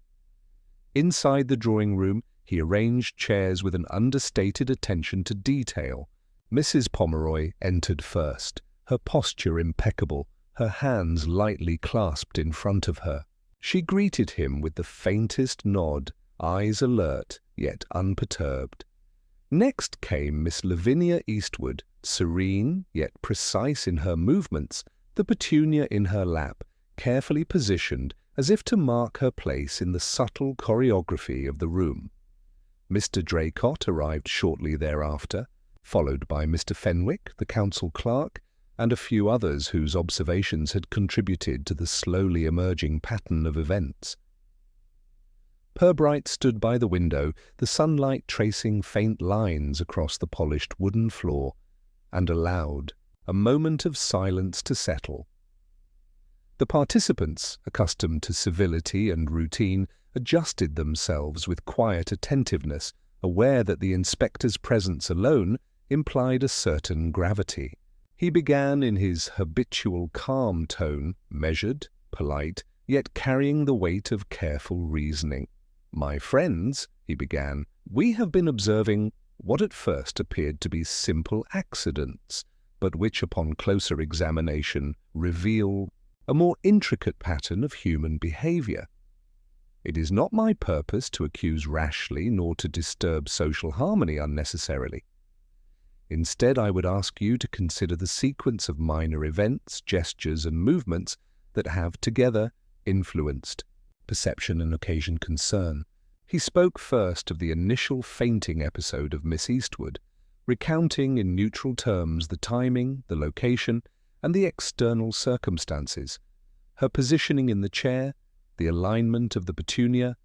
Inside the drawing room, he arranged chairs with an understated attention to detail. Mrs. Pomeroy entered first, her posture impeccable, her hands lightly clasped in front of her. She greeted him with the faintest nod, eyes alert, yet unperturbed. Next came Miss Lavinia Eastwood, serene, yet precise in her movements, the petunia in her lap, carefully positioned as if to mark her place in the subtle choreography of the room. Mr. Draycott arrived shortly thereafter, followed by Mr. Fenwick, the council clerk, and a few others whose observations had contributed to the slowly emerging pattern of events. Purbright stood by the window, the sunlight tracing faint lines across the polished wooden floor, and allowed a moment of silence to settle. The participants, accustomed to civility and routine, adjusted themselves with quiet attentiveness, aware that the inspector's presence alone implied a certain gravity. He began in his habitual calm tone, measured, polite, yet carrying the weight of careful reasoning. "My friends," he began, "we have been observing what at first appeared to be simple accidents, but which upon closer examination reveal a more intricate pattern of human behavior. It is not my purpose to accuse rashly nor to disturb social harmony unnecessarily. Instead, I would ask you to consider the sequence of minor events, gestures, and movements that have together influenced perception and occasioned concern. He spoke first of the initial fainting episode of Miss Eastwood, recounting in neutral terms the timing, the location, and the external circumstances, her positioning in the chair, the alignment of the petunia,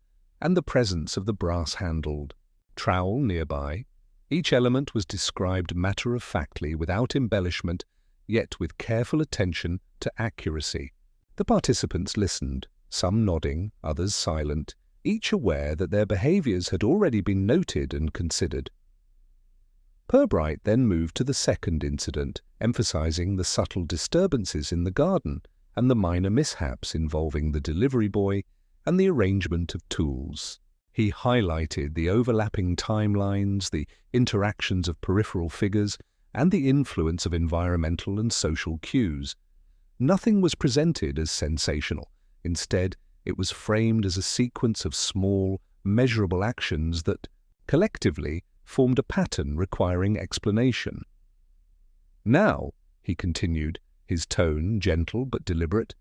and the presence of the brass-handled trowel nearby. Each element was described matter-of-factly, without embellishment, yet with careful attention to accuracy. The participants listened, some nodding, others silent, each aware that their behaviours had already been noted and considered. Purbright then moved to the second incident, emphasizing the subtle disturbances in the garden and the minor mishaps involving the delivery boy and the arrangement of tools. He highlighted the overlapping timelines, the interactions of peripheral figures, and the influence of environmental and social cues. Nothing was presented as sensational. Instead, it was framed as a sequence of small, measurable actions that, collectively, formed a pattern requiring explanation. Now, he continued, his tone gentle but deliberate,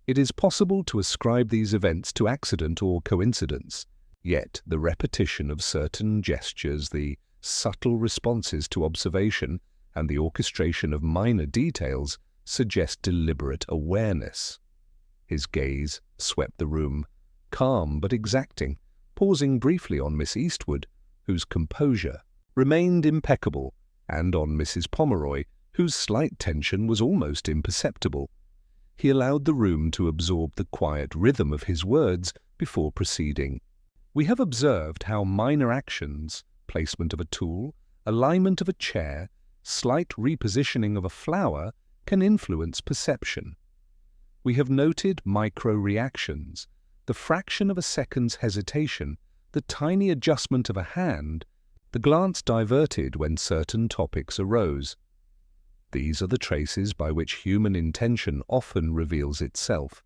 it is possible to ascribe these events to accident or coincidence, yet the repetition of certain gestures, the subtle responses to observation, and the orchestration of minor details suggest deliberate awareness. His gaze swept the room, calm but exacting, pausing briefly on Miss Eastwood, whose composure remained impeccable, and on Mrs. Pomeroy, whose slight tension was almost imperceptible. He allowed the room to absorb the quiet rhythm of his words before proceeding. We have observed how minor actions, placement of a tool, alignment of a chair, slight repositioning of a flower, can influence perception. We have noted micro-reactions, the fraction of a second's hesitation, the tiny adjustment of a hand, the glance diverted when certain topics arose. These are the traces by which human intention often reveals itself.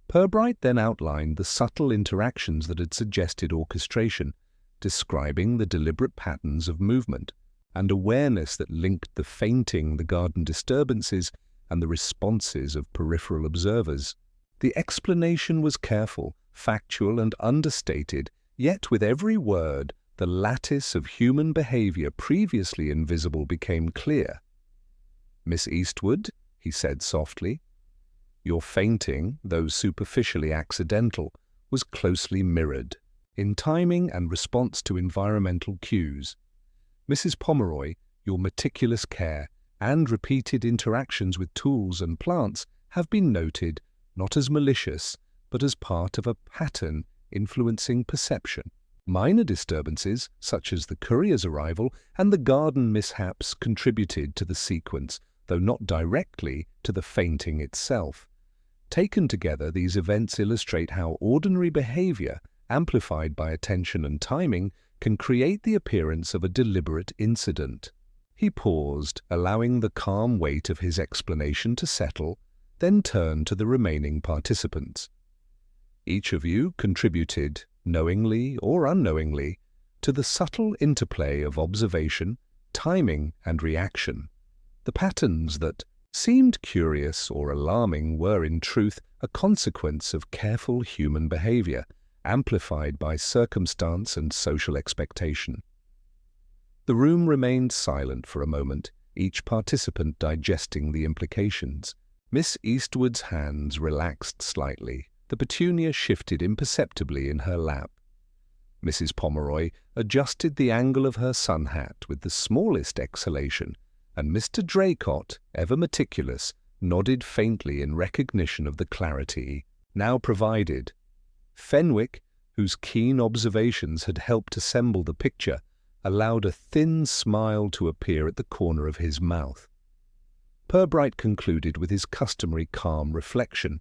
Purbright then outlined the subtle interactions that had suggested orchestration, describing the deliberate patterns of movement and awareness that linked the fainting, the garden disturbances, and the responses of peripheral observers. The explanation was careful, factual, and understated, yet with every word, the lattice of human behavior previously invisible became clear. "Miss Eastwood," he said softly, "your fainting, though superficially accidental, was closely mirrored in timing and response to environmental cues. Mrs. Pomeroy, your meticulous care and repeated interactions with tools and plants have been noted not as malicious, but as part of a pattern influencing perception. Minor disturbances, such as the courier's arrival and the garden mishaps, contributed to the sequence, though not directly to the fainting itself. Taken together, these events illustrate how ordinary behavior, amplified by attention and timing, can create the appearance of a deliberate incident." He paused, allowing the calm weight of his explanation to settle, then turned to the remaining participants. "Each of you contributed, knowingly or unknowingly, to the subtle interplay of observation, timing, and reaction. The patterns that seemed curious or alarming were, in truth, a consequence of careful human behavior, amplified by circumstance and social expectation." The room remained silent for a moment, each participant digesting the implications. Miss Eastwood's hands relaxed slightly. The petunia shifted imperceptibly in her lap. Mrs. Pomeroy adjusted the angle of her sun hat with the smallest exhalation, and Mr. Draycott, ever meticulous, nodded faintly in recognition of the clarity now provided. Fenwick, whose keen observations had helped assemble the picture, allowed a thin smile to appear at the corner of his mouth. Purbright concluded with his customary calm reflection.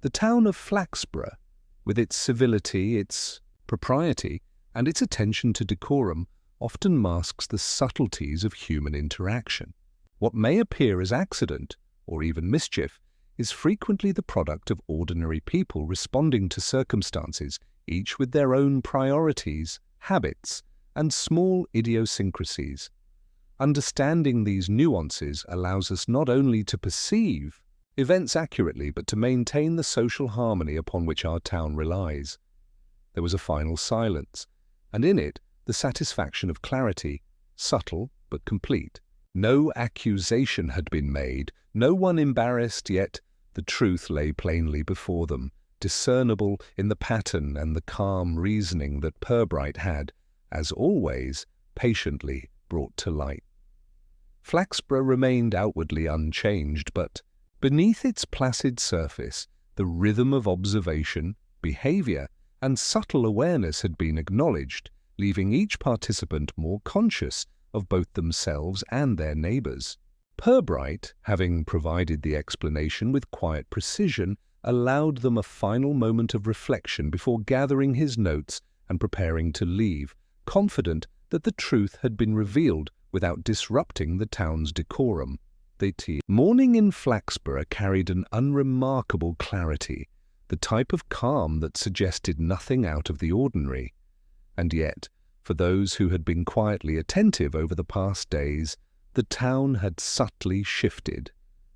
The town of Flaxborough, with its civility, its propriety, and its attention to decorum, often masks the subtleties of human interaction. What may appear as accident, or even mischief, is frequently the product of ordinary people responding to circumstances, each with their own priorities, habits, and small idiosyncrasies. Understanding these nuances allows us not only to perceive events accurately, but to maintain the social harmony upon which our town relies. There was a final silence, and in it the satisfaction of clarity, subtle but complete. No accusation had been made, no one embarrassed, yet the truth lay plainly before them, discernible in the pattern and the calm reasoning that Purbright had, as always, patiently brought to light. Flaxborough remained outwardly unchanged, but beneath its placid surface, the rhythm of observation, behavior, and subtle awareness had been acknowledged, leaving each participant more conscious of both themselves and their neighbours. Purbright, having provided the explanation with quiet precision, allowed them a final moment of reflection before gathering his notes and preparing to leave, confident that the truth had been revealed without disrupting the town's decorum. Morning in Flaxborough carried an unremarkable clarity, the type of calm that suggested nothing out of the ordinary. And yet, for those who had been quietly attentive over the past days, the town had subtly shifted.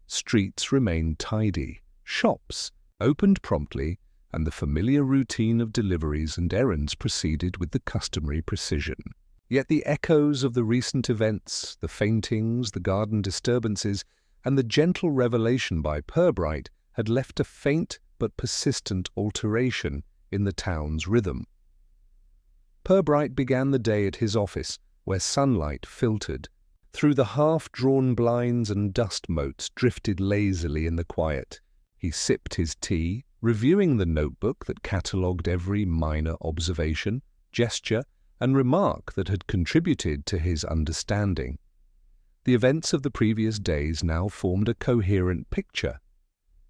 Streets remained tidy, shops opened promptly, and the familiar routine of deliveries and errands proceeded with the customary precision. Yet the echoes of the recent events, the faintings, the garden disturbances, and the gentle revelation by Purbright had left a faint but persistent alteration in the town's rhythm. Purbright began the day at his office, where sunlight filtered. Through the half-drawn blinds and dust motes drifted lazily in the quiet. He sipped his tea, reviewing the notebook that catalogued every minor observation, gesture, and remark that had contributed to his understanding. The events of the previous days now formed a coherent picture.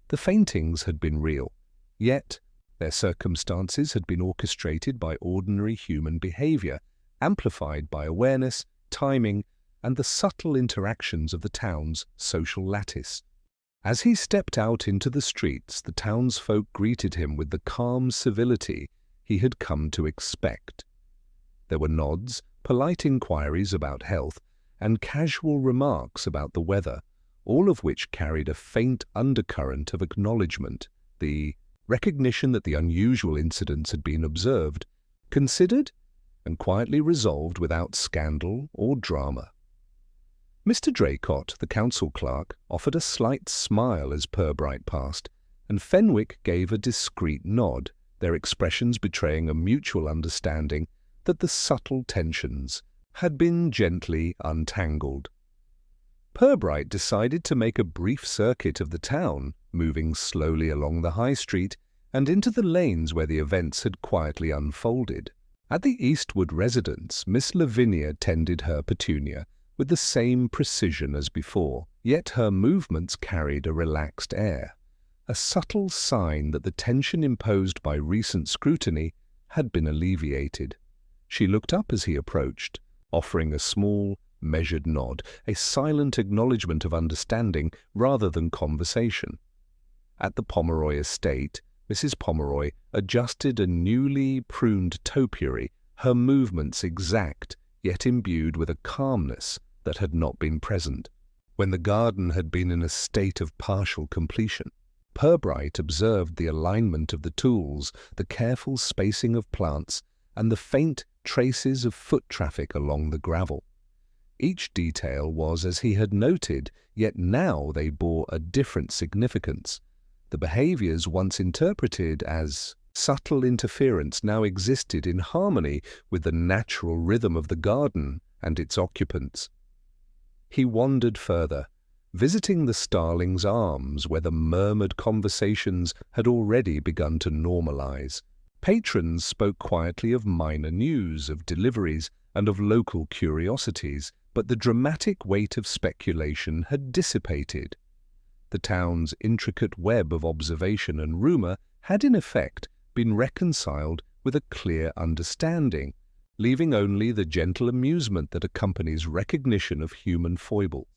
The faintings had been real, yet their circumstances had been orchestrated by ordinary human behavior, amplified by awareness, timing, and the subtle interactions of the town's social lattice. As he stepped out into the streets, the townsfolk greeted him with the calm civility he had come to expect. There were nods, polite inquiries about health, and casual remarks about the weather, all of which carried a faint undercurrent of acknowledgement, the recognition that the unusual incidents had been observed, considered, and quietly resolved without scandal or drama. Mr. Draycott, the council clerk, offered a slight smile as Purbright passed, and Fenwick gave a discreet nod, their expressions betraying a mutual understanding that the subtle tensions had been gently untangled. Purbright decided to make a brief circuit of the town, moving slowly along the high street and into the lanes where the events had quietly unfolded. At the Eastwood residence, Miss Lavinia tended her petunia with the same precision as before, yet her movements carried a relaxed air, a subtle sign that the tension imposed by recent scrutiny had been alleviated. She looked up as he approached, offering a small, measured nod, a silent acknowledgement of understanding rather than conversation. At the Pomeroy estate, Mrs. Pomeroy adjusted a newly pruned topiary, her movements exact, yet imbued with a calmness that had not been present when the garden had been in a state of partial completion. Purbright observed the alignment of the tools, the careful spacing of plants, and the faint traces of foot traffic along the gravel. Each detail was as he had noted, yet now they bore a different significance. The behaviours once interpreted as subtle interference now existed in harmony with the natural rhythm of the garden and its occupants. He wandered further, visiting the Starlings' Arms, where the murmured conversations had already begun to normalize. Patrons spoke quietly of minor news, of deliveries, and of local curiosities, but the dramatic weight of speculation had dissipated. The town's intricate web of observation and rumour had in effect been reconciled with a clear understanding, leaving only the gentle amusement that accompanies recognition of human foibles.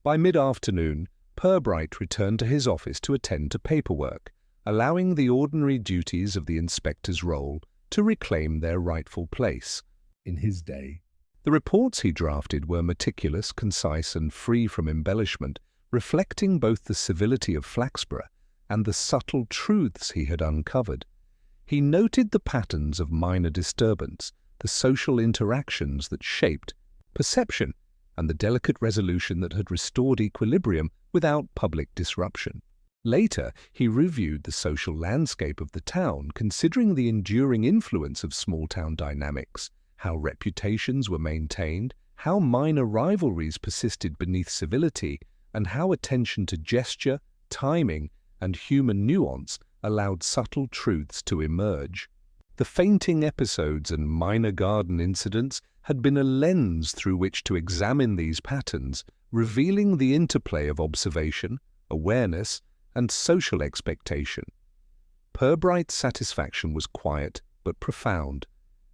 By mid-afternoon, Purbright returned to his office to attend to paperwork, allowing the ordinary duties of the inspector's role to reclaim their rightful place in his day. The reports he drafted were meticulous, concise, and free from embellishment, reflecting both the civility of Flaxborough and the subtle truths he had uncovered. He noted the patterns of minor disturbance, the social interactions that shaped perception, and the delicate resolution that had restored equilibrium without public disruption. Later, he reviewed the social landscape of the town, considering the enduring influence of small-town dynamics, how reputations were maintained, how minor rivalries persisted beneath civility, and how attention to gesture, timing, and human nuance allowed subtle truths to emerge. The fainting episodes and minor garden incidents had been a lens through which to examine these patterns, revealing the interplay of observation, awareness, and social expectation. Purbright's satisfaction was quiet but profound.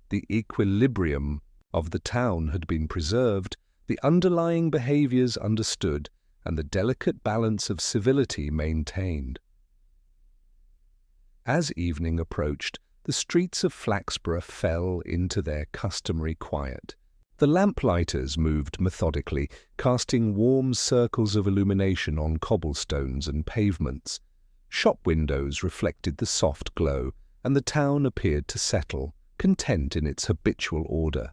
The equilibrium of the town had been preserved, the underlying behaviors understood, and the delicate balance of civility maintained. As evening approached, the streets of Flaxborough fell into their customary quiet. The lamplighters moved methodically, casting warm circles of illumination on cobblestones and pavements. Shop windows reflected the soft glow, and the town appeared to settle, content in its habitual order.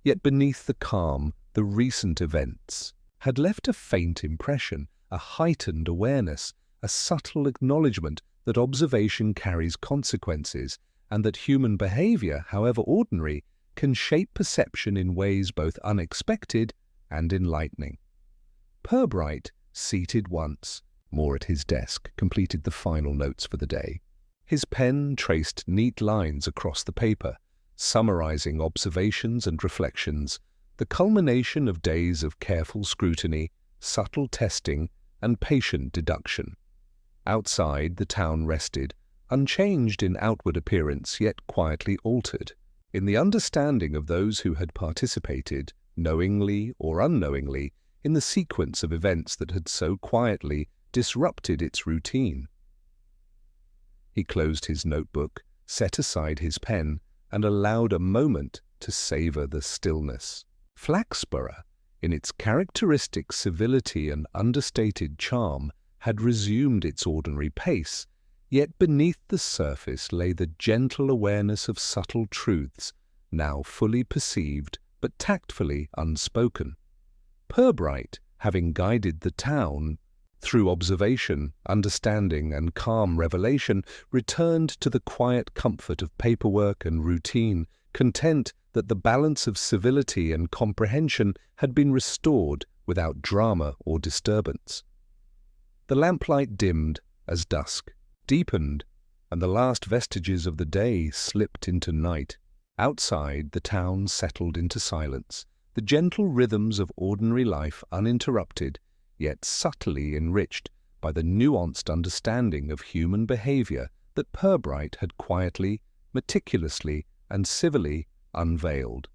Yet beneath the calm, the recent events had left a faint impression, a heightened awareness, a subtle acknowledgement that observation carries consequences, and that human behavior, however ordinary, can shape perception in ways both unexpected and enlightening. Purbright, seated once more at his desk, completed the final notes for the day. His pen traced neat lines across the paper, summarizing observations and reflections, the culmination of days of careful scrutiny, subtle testing, and patient deduction. Outside, the town rested, unchanged in outward appearance, yet quietly altered. In the understanding of those who had participated, knowingly or unknowingly, in the sequence of events that had so quietly disrupted its routine. He closed his notebook, set aside his pen, and allowed a moment to savor the stillness. Flaxborough, in its characteristic civility and understated charm, had resumed its ordinary pace, yet beneath the surface lay the gentle awareness of subtle truths, now fully perceived but tactfully unspoken. Purbright, having guided the town through observation, understanding, and calm revelation, returned to the quiet comfort of paperwork and routine, content that the balance of civility and comprehension had been restored without drama or disturbance. The lamplight dimmed as dusk deepened, and the last vestiges of the day slipped into night. Outside, the town settled into silence, the gentle rhythms of ordinary life uninterrupted, yet subtly enriched by the nuanced understanding of human behavior that Purbright had quietly, meticulously, and civilly unveiled.